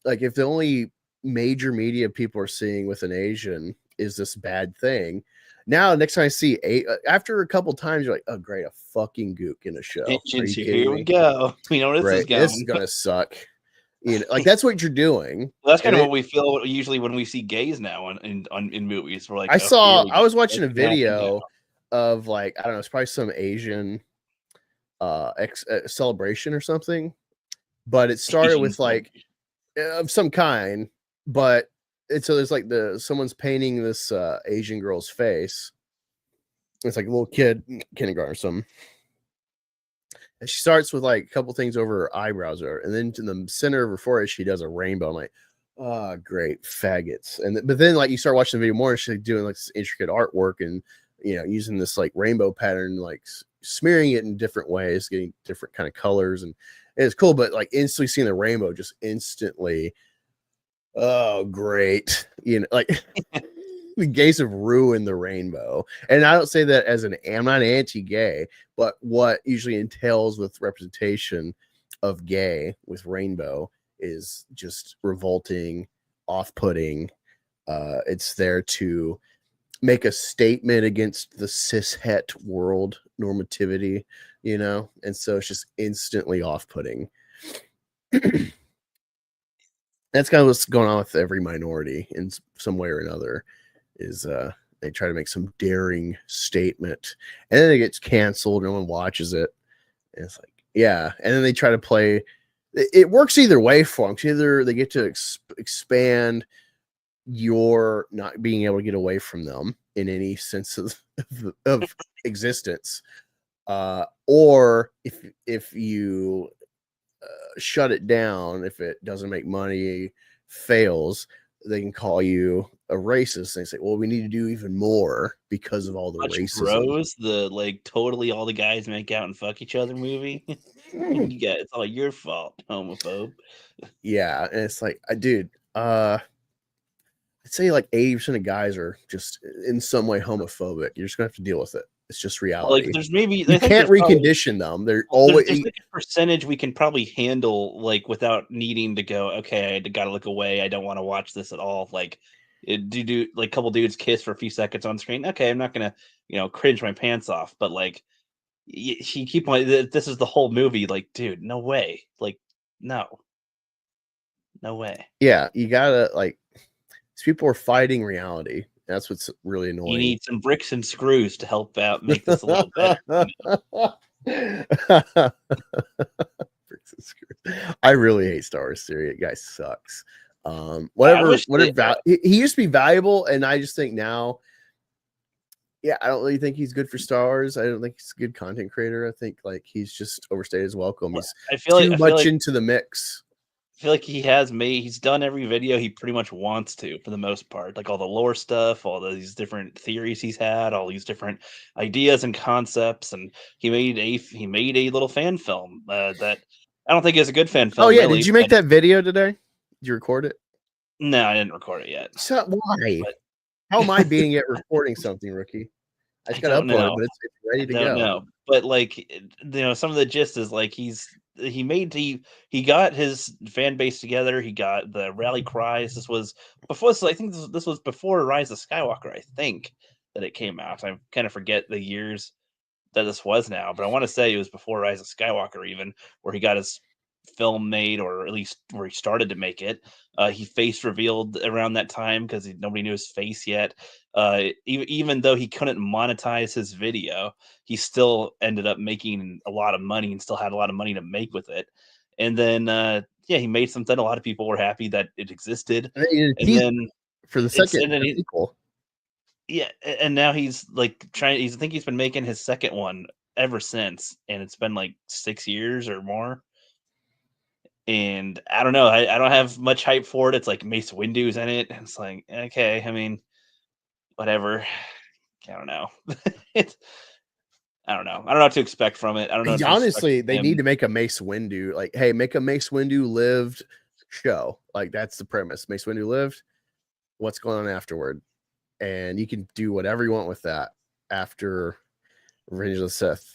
S2: like, if the only major media people are seeing with an Asian is this bad thing, now next time I see after a couple times, you're like, oh great, a fucking gook in a show.
S1: Here we go. We know where this is going.
S2: This is gonna suck. Like that's what you're doing.
S1: Well, that's kind of what we feel usually when we see gays now in movies. We're like,
S2: I was watching a video of like, I don't know, it's probably some Asian celebration or something, but it started with like of some kind, but so there's like someone's painting this Asian girl's face. It's like a little kid, kindergarten or something. And she starts with like a couple things over her eyebrows, and then to the center of her forehead, she does a rainbow. I'm like, oh, great, faggots. But then like you start watching the video more, and she's like, doing like this intricate artwork and using this like rainbow pattern, like smearing it in different ways, getting different kind of colors, and it's cool. But like instantly seeing the rainbow, just instantly, oh great, like. The gays have ruined the rainbow. And I don't say that as I'm not anti-gay, but what usually entails with representation of gay with rainbow is just revolting, off-putting. It's there to make a statement against the cis-het world normativity, and so it's just instantly off-putting. That's kind of what's going on with every minority in some way or another. Is they try to make some daring statement, and then it gets canceled. No one watches it. And it's like, yeah. And then they try to play. It works either way for them. Either they get to expand your not being able to get away from them in any sense of existence, or if you shut it down, if it doesn't make money, fails, they can call you a racist. And they say, well, we need to do even more because of all the racism.
S1: Bros, the like totally all the guys make out and fuck each other movie. It's all your fault, homophobe.
S2: Yeah, and it's like, dude, I'd say like 80% of guys are just in some way homophobic. You're just gonna have to deal with it. It's just reality.
S1: Like there's maybe
S2: you can't recondition them. They're always
S1: there's like a percentage we can probably handle, like without needing to go, okay, I gotta look away. I don't want to watch this at all. Like do like a couple dudes kiss for a few seconds on screen. Okay, I'm not gonna cringe my pants off. But like she keep on. This is the whole movie. Like, dude, no way. Like, no way.
S2: Yeah, you gotta like. These people are fighting reality. That's what's really annoying.
S1: You need some bricks and screws to help out make this a little better.
S2: Bricks and screws. I really hate Star Wars Theory. It guy sucks. Whatever. He used to be valuable, and I just think now, yeah, I don't really think he's good for Star Wars. I don't think he's a good content creator. I think like he's just overstayed his welcome. He's too much into the mix.
S1: I feel like he's done every video he pretty much wants to, for the most part. Like all the lore stuff, all these different theories he's had, all these different ideas and concepts, and he made a little fan film that I don't think is a good fan film.
S2: Oh yeah, really, did you make that video today? Did you record it?
S1: No, I didn't record it yet.
S2: So why? How am I being at recording something, rookie? I just got to upload it, but it's ready to go.
S1: No, but like some of the gist is like he got his fan base together. He got the rally cries. This was before. So I think this was before Rise of Skywalker. I think that it came out. I kind of forget the years that this was now, but I want to say it was before Rise of Skywalker, even where he got his film made, or at least where he started to make it. He face revealed around that time because nobody knew his face yet. Even though he couldn't monetize his video, he still ended up making a lot of money and still had a lot of money to make with it. And then, he made something. A lot of people were happy that it existed. And then
S2: for the second sequel.
S1: Yeah, and now he's like I think he's been making his second one ever since, and it's been like 6 years or more. And I don't know. I don't have much hype for it. It's like Mace Windu's in it. And it's like, okay, I mean, whatever. I don't know. I don't know. I don't know what to expect from it. I don't know.
S2: Honestly, they need to make a Mace Windu. Like, hey, make a Mace Windu lived show. Like, that's the premise. Mace Windu lived. What's going on afterward? And you can do whatever you want with that after Revenge of the Sith.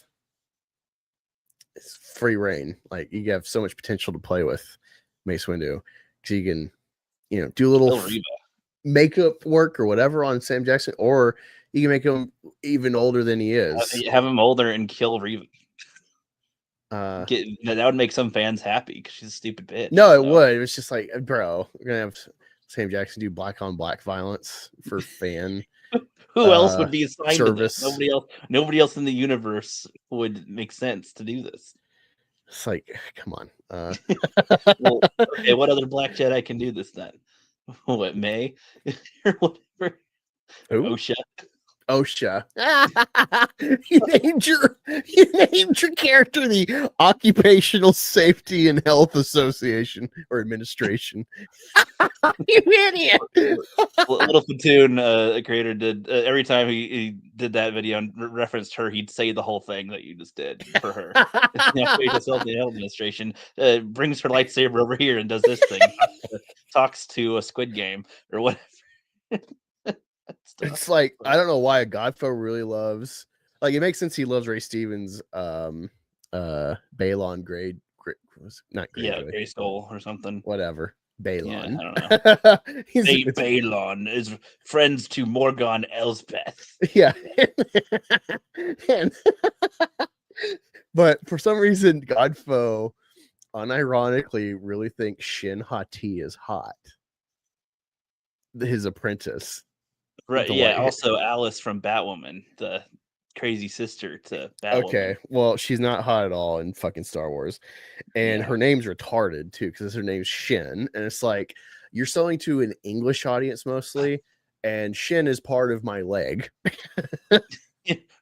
S2: It's free reign. Like, you have so much potential to play with Mace Windu. So you can, do a little makeup work or whatever on Sam Jackson, or You can make him even older than he is.
S1: Have him older and kill Reva. That would make some fans happy because she's a stupid bitch.
S2: No, it would. It was just like, bro, we're gonna have Sam Jackson do black on black violence for fan.
S1: Who else would be assigned service? To this? Nobody else in the universe would make sense to do this.
S2: It's like, come on.
S1: Well, okay, what other Black Jedi can do this then? What, May or whatever? OSHA.
S2: OSHA. you named your character the Occupational Safety and Health Association or Administration. You idiot.
S1: Little Platoon creator did every time he did that video and referenced her, he'd say the whole thing that you just did for her. The Occupational Safety and Health Administration brings her lightsaber over here and does this thing. Talks to a Squid Game or whatever.
S2: It's like, I don't know why Godfo really loves, like, it makes sense he loves Ray Stevens, Balon Grade, not Grade,
S1: yeah, Gray Skull or something,
S2: whatever. Balon.
S1: Yeah, I don't know. Balon is friends to Morgan Elsbeth.
S2: Yeah. But for some reason, Godfo unironically really thinks Shin Hati is hot. His apprentice.
S1: Right, yeah, also Alice from Batwoman, the crazy sister to Batwoman.
S2: Okay, well, she's not hot at all in fucking Star Wars. And her name's retarded, too, because her name's Shin. And it's like, you're selling to an English audience mostly, and Shin is part of my leg.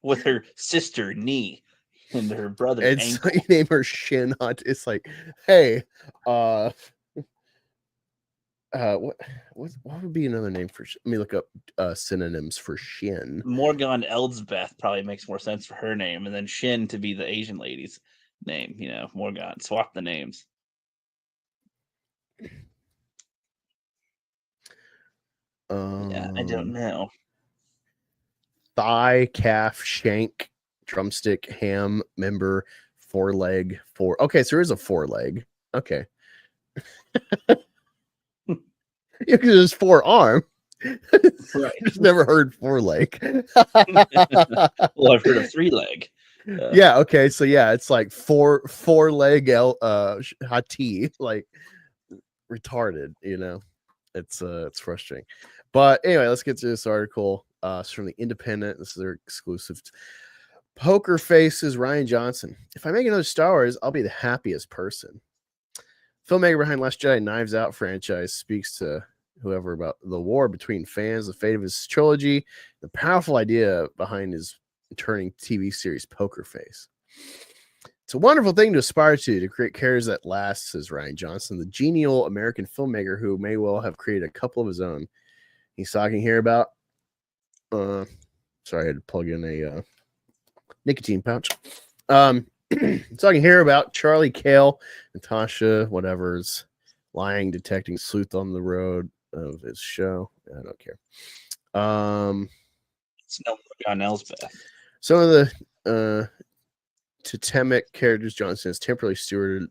S2: With
S1: her sister, Knee, and her brother,
S2: and
S1: Ankle.
S2: So you name her Shin Hot. It's like, hey, what would be another name for? Let me look up synonyms for Shin.
S1: Morgan Elsbeth probably makes more sense for her name, and then Shin to be the Asian lady's name. You know, Morgan. Swap the names. Yeah, I don't know.
S2: Thigh, calf, shank, drumstick, ham, member, foreleg, Okay, so there is a foreleg. Okay. Yeah, because there's forearm.
S1: Right.
S2: Just never heard foreleg.
S1: Well, I've heard of 3-leg.
S2: Yeah. Okay. So yeah, it's like four-leg Hati, like retarded. You know, it's frustrating. But anyway, let's get to this article. It's from the Independent. This is their exclusive. Poker Face's Rian Johnson. If I make another Star Wars, I'll be the happiest person. Filmmaker behind Last Jedi Knives Out franchise speaks to whoever about the war between fans, the fate of his trilogy, the powerful idea behind his turning TV series Poker Face. It's a wonderful thing to aspire to create characters that last, says Rian Johnson, the genial American filmmaker who may well have created a couple of his own. He's talking here about sorry, I had to plug in a nicotine pouch. Talking here about Charlie Cale, Natasha, whatever's lying, detecting sleuth on the road of his show. I don't care.
S1: It's no Morgan Elsbeth.
S2: Some of the totemic characters Johnson has temporarily stewarded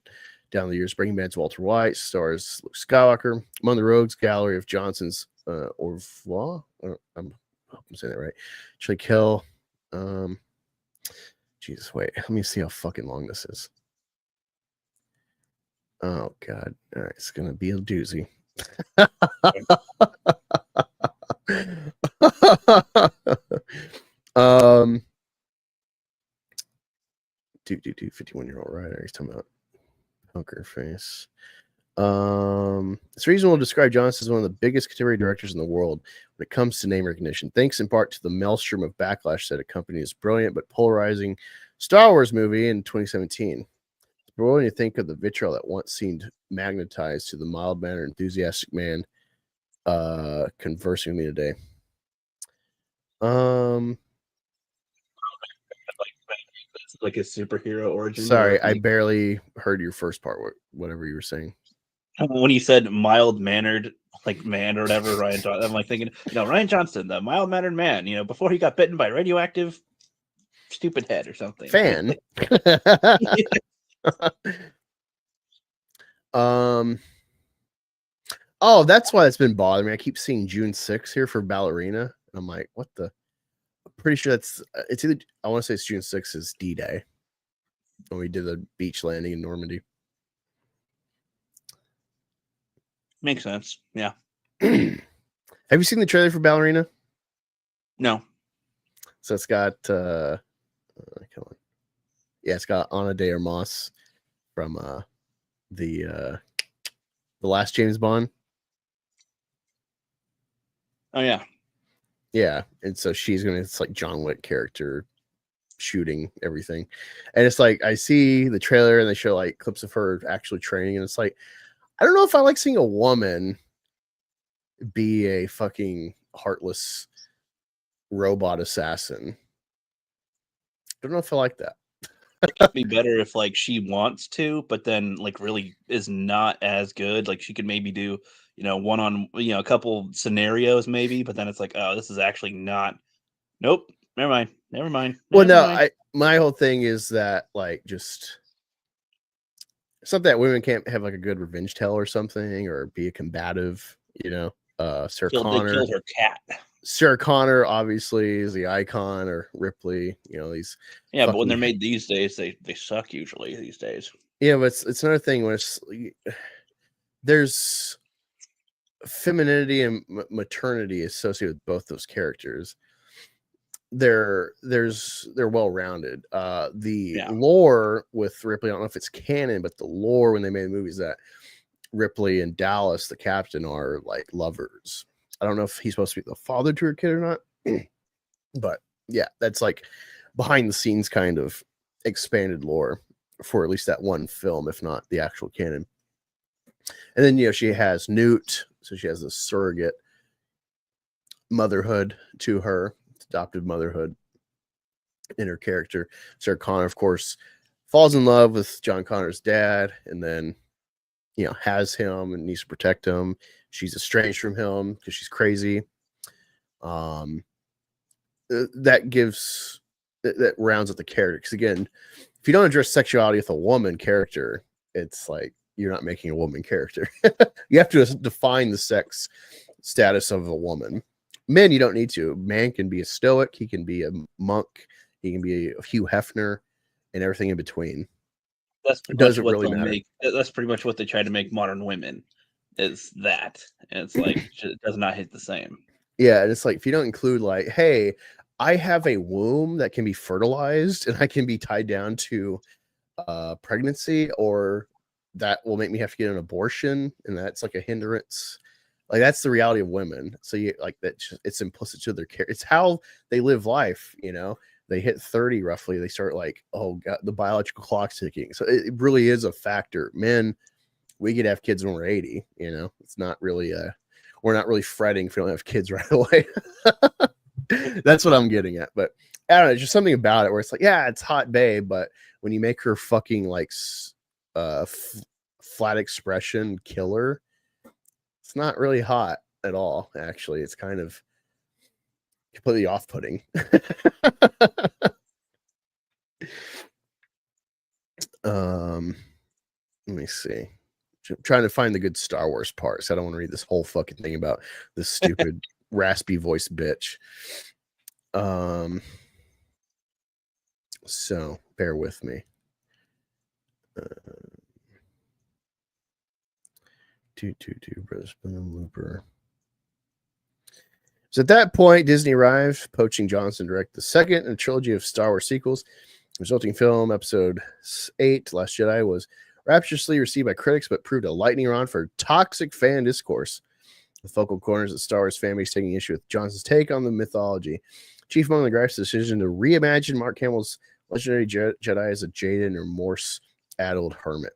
S2: down the years. Breaking Bad's Walter White stars Luke Skywalker. Among the rogues gallery of Johnson's Orville. I'm saying that right. Charlie Cale. Jesus, wait. Let me see how fucking long this is. Oh God! All right, it's gonna be a doozy. Do 51-year-old writer. He's talking about Poker Face. It's reasonable to describe Johnson as one of the biggest contemporary directors in the world when it comes to name recognition, thanks in part to the maelstrom of backlash that accompanied his brilliant but polarizing Star Wars movie in 2017. It's brilliant to think of the vitriol that once seemed magnetized to the mild-mannered, enthusiastic man conversing with me today.
S1: Like a superhero origin.
S2: Sorry, I barely heard your first part. Whatever you were saying.
S1: When you said mild-mannered, like man or whatever, Rian Johnson, I'm like thinking, Rian Johnson, the mild-mannered man, before he got bitten by radioactive stupid head or something.
S2: Fan. Oh, that's why it's been bothering me. I keep seeing June 6th here for Ballerina. And I'm like, what the? pretty sure it's either, I want to say it's June 6th is D-Day when we did the beach landing in Normandy.
S1: Makes sense. Yeah.
S2: Have you seen the trailer for Ballerina?
S1: No.
S2: So it's got come on. Yeah, it's got Ana de Armas from the last James Bond.
S1: Oh yeah.
S2: Yeah, and so it's like John Wick character shooting everything. And it's like I see the trailer and they show like clips of her actually training, and it's like I don't know if I like seeing a woman be a fucking heartless robot assassin. Don't know if I like that.
S1: It could be better if like she wants to, but then like really is not as good. Like she could maybe do, one on, a couple scenarios maybe, but then it's like, oh, this is actually not. Nope. Never mind.
S2: Well, no, my whole thing is that like just something that women can't have like a good revenge tale or something, or be a combative, Sarah Connor.
S1: They killed her cat.
S2: Sarah Connor obviously is the icon, or Ripley, these.
S1: Yeah, but when they're made these days, they suck usually these days.
S2: Yeah, but it's another thing when there's femininity and maternity associated with both those characters. They're well-rounded. The lore with Ripley, I don't know if it's canon, but the lore when they made the movies that Ripley and Dallas, the captain, are like lovers. I don't know if he's supposed to be the father to her kid or not, but yeah, that's like behind the scenes kind of expanded lore for at least that one film, if not the actual canon. And then, she has Newt, so she has this surrogate motherhood to her, adopted motherhood in her character. Sarah Connor, of course, falls in love with John Connor's dad, and then, has him and needs to protect him. She's estranged from him because she's crazy. That rounds up the character. Because again, if you don't address sexuality with a woman character, it's like you're not making a woman character. You have to define the sex status of a woman. Men, you don't need to. Man can be a stoic. He can be a monk. He can be a Hugh Hefner, and everything in between.
S1: Doesn't really matter. That's pretty much what they try to make modern women. Is that, and it's like it does not hit the same.
S2: Yeah, and it's like if you don't include like, hey, I have a womb that can be fertilized and I can be tied down to pregnancy, or that will make me have to get an abortion, and that's like a hindrance. Like that's the reality of women. So you like that, it's implicit to their care. It's how they live life. They hit 30 roughly, they start like, oh god, the biological clock's ticking. So it really is a factor. Men, we could have kids when we're 80. It's not really we're not really fretting if we don't have kids right away. That's what I'm getting at. But I don't know, just something about it where it's like, yeah, it's hot babe, but when you make her fucking like flat expression killer, it's not really hot at all. Actually, it's kind of completely off-putting. Let me see. I'm trying to find the good Star Wars parts. I don't want to read this whole fucking thing about this stupid raspy voice bitch. So bear with me. Brisbane Looper. So at that point, Disney arrived, poaching Johnson to direct the second in a trilogy of Star Wars sequels. The resulting film, Episode 8, Last Jedi, was rapturously received by critics, but proved a lightning rod for toxic fan discourse. The focal corners of the Star Wars family is taking issue with Johnson's take on the mythology. Chief among the gripes, the decision to reimagine Mark Hamill's legendary Jedi as a jaded and remorse-addled hermit.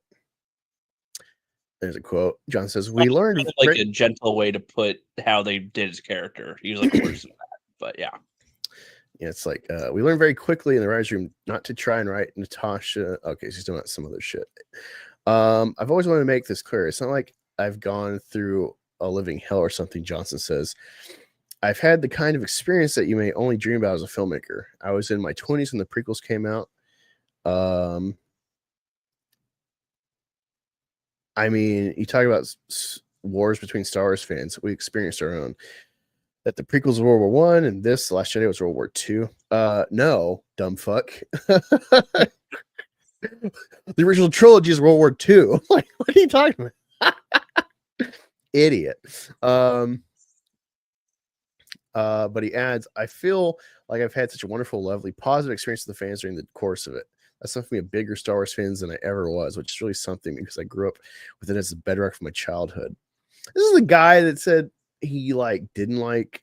S2: There's a quote. John says, "We learned
S1: kind of like a gentle way to put how they did his character. He was like worse than that, but yeah."
S2: Yeah, it's like we learned very quickly in the writer's room not to try and write Natasha. Okay, she's doing some other shit. I've always wanted to make this clear. It's not like I've gone through a living hell or something. Johnson says, "I've had the kind of experience that you may only dream about as a filmmaker. I was in my 20s when the prequels came out. I mean, you talk about wars between Star Wars fans. We experienced our own. that the prequels of World War One and this Last Jedi was World War II. No, dumb fuck. The original trilogy is World War II. Like, what are you talking about? Idiot. But he adds, I feel like I've had such a wonderful, lovely, positive experience with the fans during the course of it. That's left me a bigger Star Wars fans than I ever was, which is really something because I grew up with it as a bedrock for my childhood. This is the guy that said he didn't like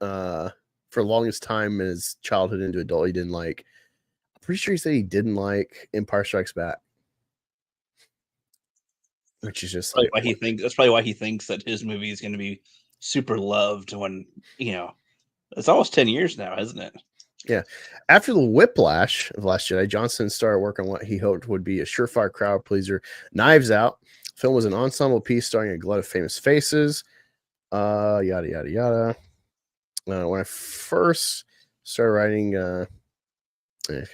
S2: for the longest time in his childhood into adult. He didn't like. I'm pretty sure he said he didn't like Empire Strikes Back, which is just
S1: why he thinks that's probably why he thinks that his movie is going to be super loved when it's almost 10 years now, isn't it?
S2: Yeah. After the whiplash of Last Jedi, Johnson started work on what he hoped would be a surefire crowd pleaser, Knives Out. The film was an ensemble piece starring a glut of famous faces. Yada, yada, yada. When I first started writing, okay,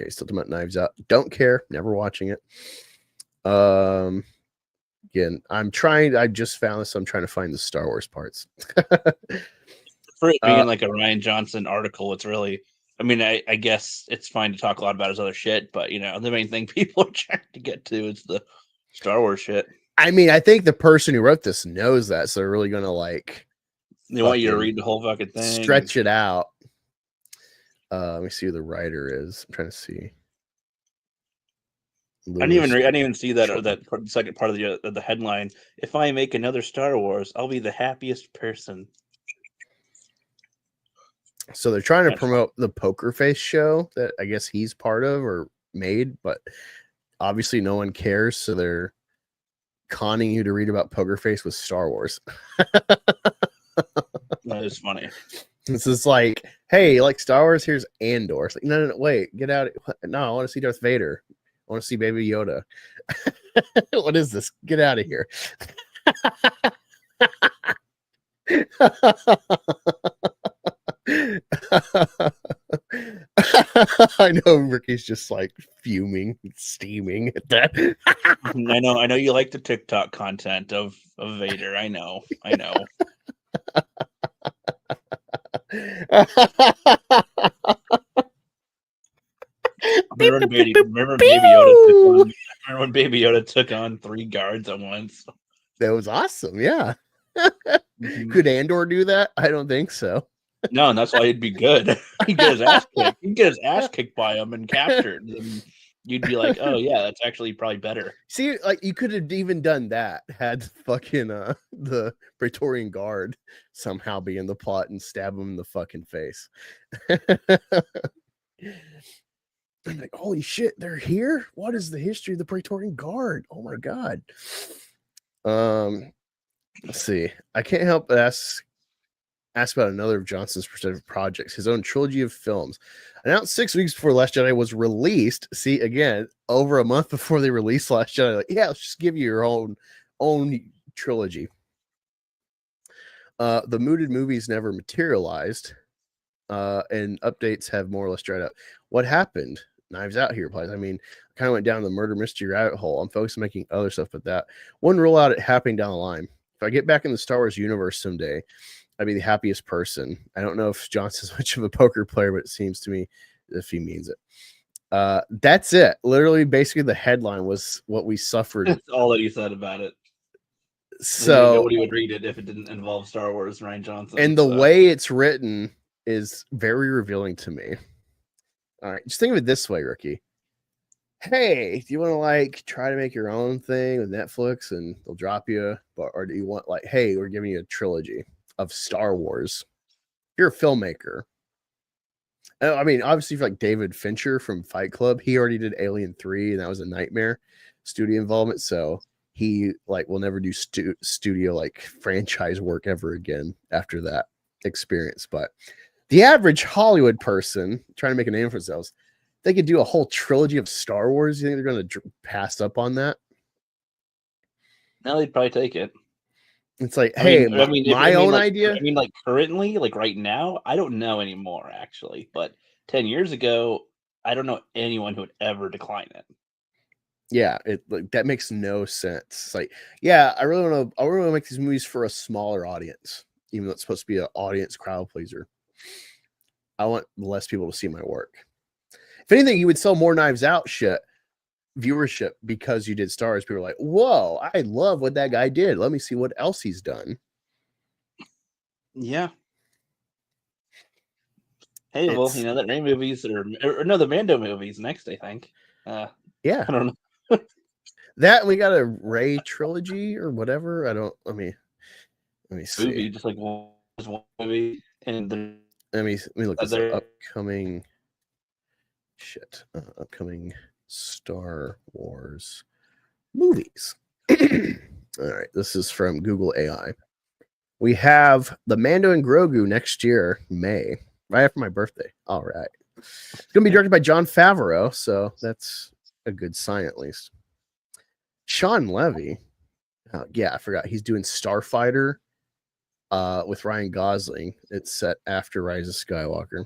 S2: still talking about Knives Out. Don't care. Never watching it. Again, I just found this. So I'm trying to find the Star Wars parts.
S1: For it being like a Rian Johnson article, it's really, I mean, I guess it's fine to talk a lot about his other shit, but the main thing people are trying to get to is the Star Wars shit.
S2: I mean, I think the person who wrote this knows that, so they're really gonna
S1: they want you to read the whole fucking thing,
S2: stretch it out. Let me see who the writer is. I'm trying to see.
S1: I didn't even see that second part of the headline. If I make another Star Wars, I'll be the happiest person.
S2: So they're trying to promote the Poker Face show that I guess he's part of or made, but obviously no one cares. So they're conning you to read about Poker Face with Star Wars.
S1: That is funny.
S2: This is like, hey, you like Star Wars? Here's Andor. It's like, no, wait, get out. No, I want to see Darth Vader. I want to see Baby Yoda. What is this? Get out of here. I know Ricky's just fuming, steaming at that.
S1: I know you like the TikTok content of Vader. I know. Remember when Baby Yoda took on 3 guards at once?
S2: That was awesome. Yeah. Could Andor do that? I don't think so.
S1: No, and that's why he'd be good. He'd get his ass kicked. He'd get his ass kicked by him and captured. And you'd be like, oh yeah, that's actually probably better.
S2: See, you could have even done that had fucking the Praetorian Guard somehow be in the plot and stab him in the fucking face. I'm like, holy shit, they're here? What is the history of the Praetorian Guard? Oh my god. Let's see. I can't help but ask about another of Johnson's specific projects, his own trilogy of films. Announced 6 weeks before Last Jedi was released. See, again, over a month before they released Last Jedi. Yeah, let's just give you your own trilogy. The mooted movies never materialized, and updates have more or less dried up. What happened? Knives Out here applies. I mean, I kind of went down the murder mystery rabbit hole. I'm focused on making other stuff, but that wouldn't rule out it happening down the line. If I get back in the Star Wars universe someday, I'd be the happiest person. I don't know if Johnson's much of a poker player, but it seems to me if he means it. That's it. Literally, basically, the headline was what we suffered.
S1: That's all that he said about it.
S2: So
S1: nobody would read it if it didn't involve Star Wars, Rian Johnson.
S2: And the way it's written is very revealing to me. All right, just think of it this way, Rookie. Hey, do you want to try to make your own thing with Netflix and they'll drop you? Or do you want hey, we're giving you a trilogy of Star Wars? If you're a filmmaker. I mean, obviously, if David Fincher from Fight Club, he already did Alien 3, and that was a nightmare studio involvement. So he will never do studio franchise work ever again after that experience. But the average Hollywood person trying to make a name for themselves, they could do a whole trilogy of Star Wars. You think they're going to pass up on that?
S1: No, they'd probably take it.
S2: It's hey, my own idea.
S1: I mean, currently, right now, I don't know anymore, actually. But 10 years ago, I don't know anyone who would ever decline it.
S2: Yeah, that makes no sense. Yeah, I really want to make these movies for a smaller audience. even though it's supposed to be an audience crowd pleaser. I want less people to see my work. If anything, you would sell more Knives Out shit viewership because you did Stars. People are like, whoa, I love what that guy did. Let me see what else he's done.
S1: Yeah. Hey, well, you know, that Ray movies or no, the Mando movies next, I think.
S2: Yeah.
S1: I don't know.
S2: That we got a Ray trilogy or whatever. Let me see.
S1: Movie, just like one movie, and
S2: let me look at the upcoming upcoming Star Wars movies. All right, this is from Google AI. We have the Mando and Grogu next year, May, right after my birthday. All right, it's gonna be directed by Jon Favreau, so that's a good sign at least. Sean Levy, yeah, I forgot he's doing Starfighter with Ryan Gosling. It's set after Rise of Skywalker.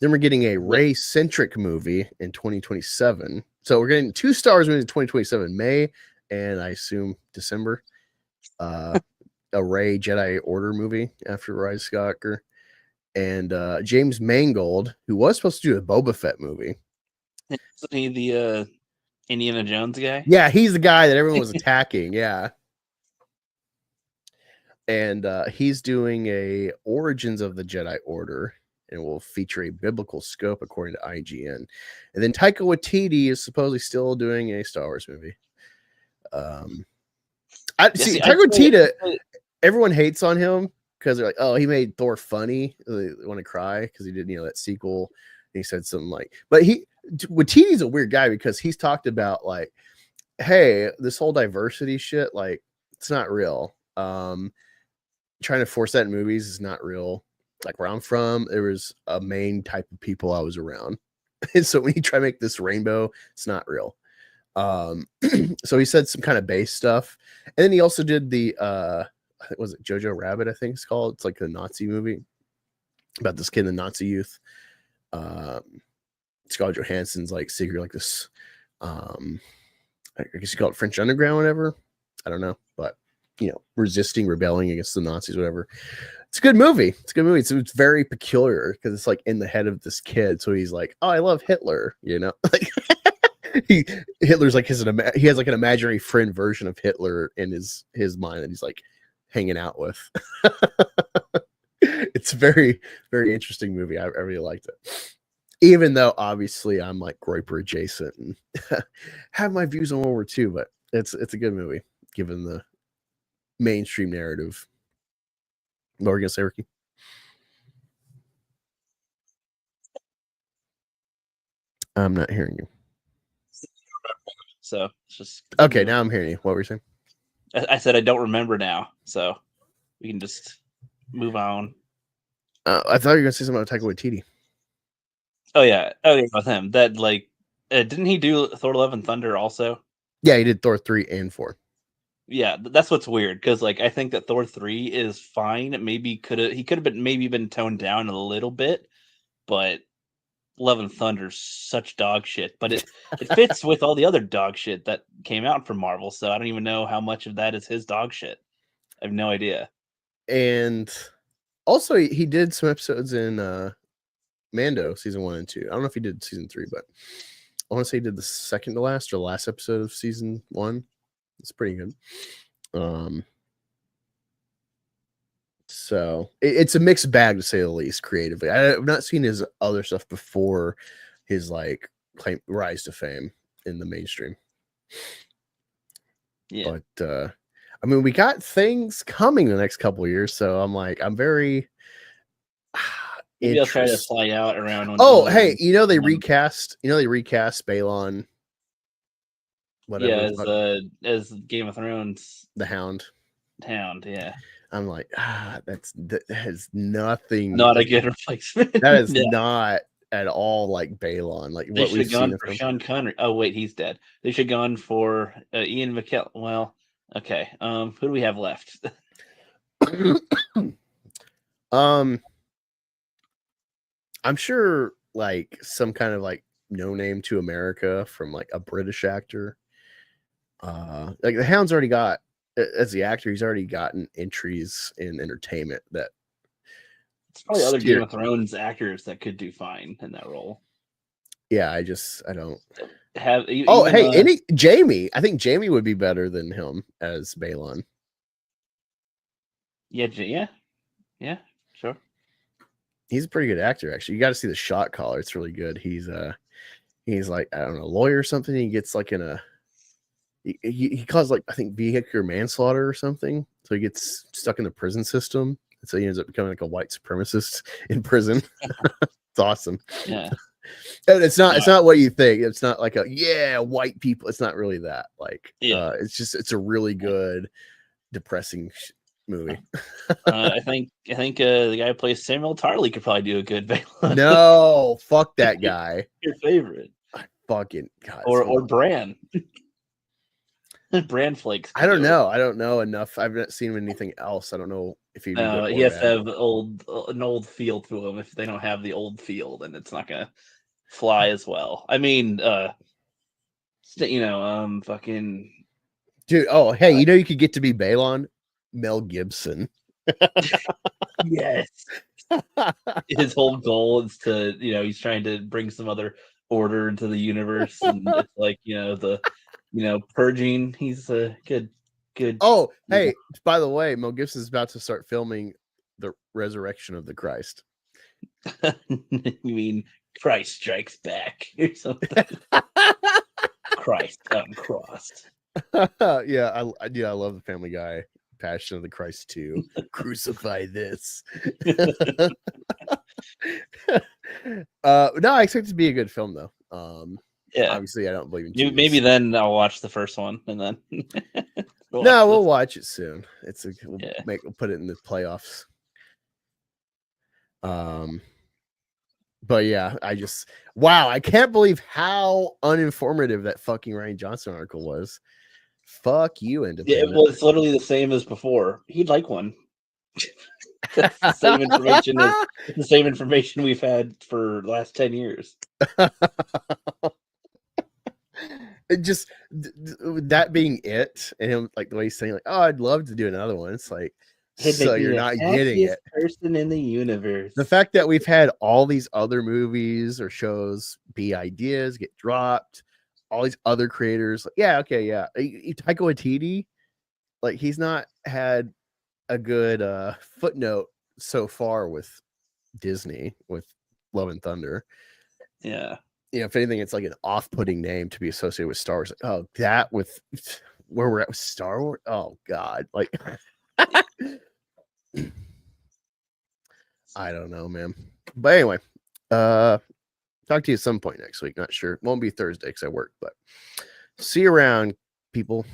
S2: Then we're getting a Ray-centric movie in 2027. So we're getting 2 Star Wars movies in 2027, May, and I assume December. A Ray Jedi Order movie after Rise of Skywalker. And James Mangold, who was supposed to do a Boba Fett movie.
S1: Isn't he the Indiana Jones guy?
S2: Yeah, he's the guy that everyone was attacking. Yeah. And he's doing a Origins of the Jedi Order, and will feature a biblical scope according to IGN. And then Taika Waititi is supposedly still doing a Star Wars movie. Taika Waititi, everyone hates on him because they're like, oh, he made Thor funny. They want to cry because he did, that sequel. And he said something like, but Waititi's a weird guy because he's talked about like, hey, this whole diversity shit, like, it's not real. Trying to force that in movies is not real. Like where I'm from, there was a main type of people I was around. And so when you try to make this rainbow, it's not real. So he said some kind of base stuff. And then he also did the was it Jojo Rabbit, I think it's called. It's like a Nazi movie about this kid in the Nazi youth. Scarlett Johansson's like secret, like this I guess you call it French Underground, whatever. I don't know, but resisting, rebelling against the Nazis, whatever. It's a good movie. It's very peculiar because it's like in the head of this kid. So he's like, oh, I love Hitler, like Hitler's like he has like an imaginary friend version of Hitler in his mind that he's like hanging out with. It's a very, very interesting movie. I really liked it. Even though obviously I'm like Groiper adjacent and have my views on World War II, but it's a good movie given the mainstream narrative. What were you gonna say, Ricky? I'm not hearing you.
S1: So it's just
S2: okay. Now I'm hearing you. What were you saying?
S1: I said I don't remember now, so we can just move on.
S2: I thought you were gonna say something about Taika Waititi.
S1: Oh yeah, with him. That like, didn't he do Thor: Love and Thunder also?
S2: Yeah, he did Thor 3 and 4.
S1: Yeah, that's what's weird because like I think that Thor 3 is fine. Maybe he could have been toned down a little bit, but Love and Thunder's such dog shit. But it fits with all the other dog shit that came out from Marvel. So I don't even know how much of that is his dog shit. I have no idea.
S2: And also he did some episodes in Mando season 1 and 2. I don't know if he did season 3, but I want to say he did the second to last or last episode of season 1. It's pretty good. So it's a mixed bag to say the least creatively. I've not seen his other stuff before his like rise to fame in the mainstream.
S1: Yeah.
S2: But I mean, we got things coming the next couple of years, so I'm very
S1: maybe I'll try to fly out around.
S2: Hey, they recast Balon.
S1: Whatever. Yeah, as Game of Thrones,
S2: the Hound,
S1: yeah.
S2: I'm like, that has nothing.
S1: Not a good replacement.
S2: That is not at all like Balon. Like
S1: they should have gone for Sean Connery. Oh wait, he's dead. They should have gone for Ian McKellen. Well, okay. Who do we have left?
S2: I'm sure like some kind of like No Name to America from like a British actor. Like the Hound's already got as the actor, he's already gotten entries in entertainment that.
S1: It's probably other Game of Thrones actors that could do fine in that role.
S2: Yeah, I don't
S1: have.
S2: Jamie. I think Jamie would be better than him as Balon.
S1: Yeah, sure.
S2: He's a pretty good actor, actually. You got to see the shot caller; it's really good. He's like, I don't know, a lawyer or something. He gets like in a he caused like, I think, vehicular manslaughter or something. So he gets stuck in the prison system. So he ends up becoming like a white supremacist in prison. It's awesome.
S1: Yeah.
S2: And it's not what you think. It's not like white people. It's not really that. Like, it's a really good, depressing movie.
S1: I think the guy who plays Samuel Tarly could probably do a good Balon.
S2: No, fuck that guy.
S1: Your favorite.
S2: Fucking God.
S1: Or Bran. Bran Flakes.
S2: I don't know. I don't know enough. I've not seen anything else. I don't know if he.
S1: He has to have an old feel to him. If they don't have the old feel, then it's not gonna fly as well. I mean, fucking
S2: dude. Oh, hey, you could get to be Balon, Mel Gibson.
S1: Yes. His whole goal is to, he's trying to bring some other order into the universe, and it's like, purging. He's a good.
S2: Oh, hey, by the way, Mel Gibson is about to start filming the Resurrection of the Christ.
S1: You mean Christ Strikes Back or something? Christ uncrossed.
S2: Yeah, I love the Family Guy. Passion of the Christ 2. Crucify this. No, I expect it to be a good film though.
S1: Yeah,
S2: obviously I don't believe in
S1: maybe then I'll watch the first one and then
S2: we'll watch it soon. We'll put it in the playoffs. But yeah, I can't believe how uninformative that fucking Rian Johnson article was. Fuck you, Independent.
S1: Yeah, well, it's literally the same as before. He'd like one. That's the same information. The same information we've had for the last 10 years.
S2: It just that being it, and him like the way he's saying like, "Oh, I'd love to do another one." It's like, so you're not getting it.
S1: Person in the universe.
S2: The fact that we've had all these other movies or shows be ideas get dropped, all these other creators, Taika Waititi, like he's not had a good footnote so far with Disney with Love and Thunder.
S1: Yeah.
S2: If anything, it's like an off-putting name to be associated with Star Wars. Like, oh, that with where we're at with Star Wars. Oh God, like I don't know, man. But anyway, talk to you at some point next week. Not sure. Won't be Thursday because I work, but see you around, people.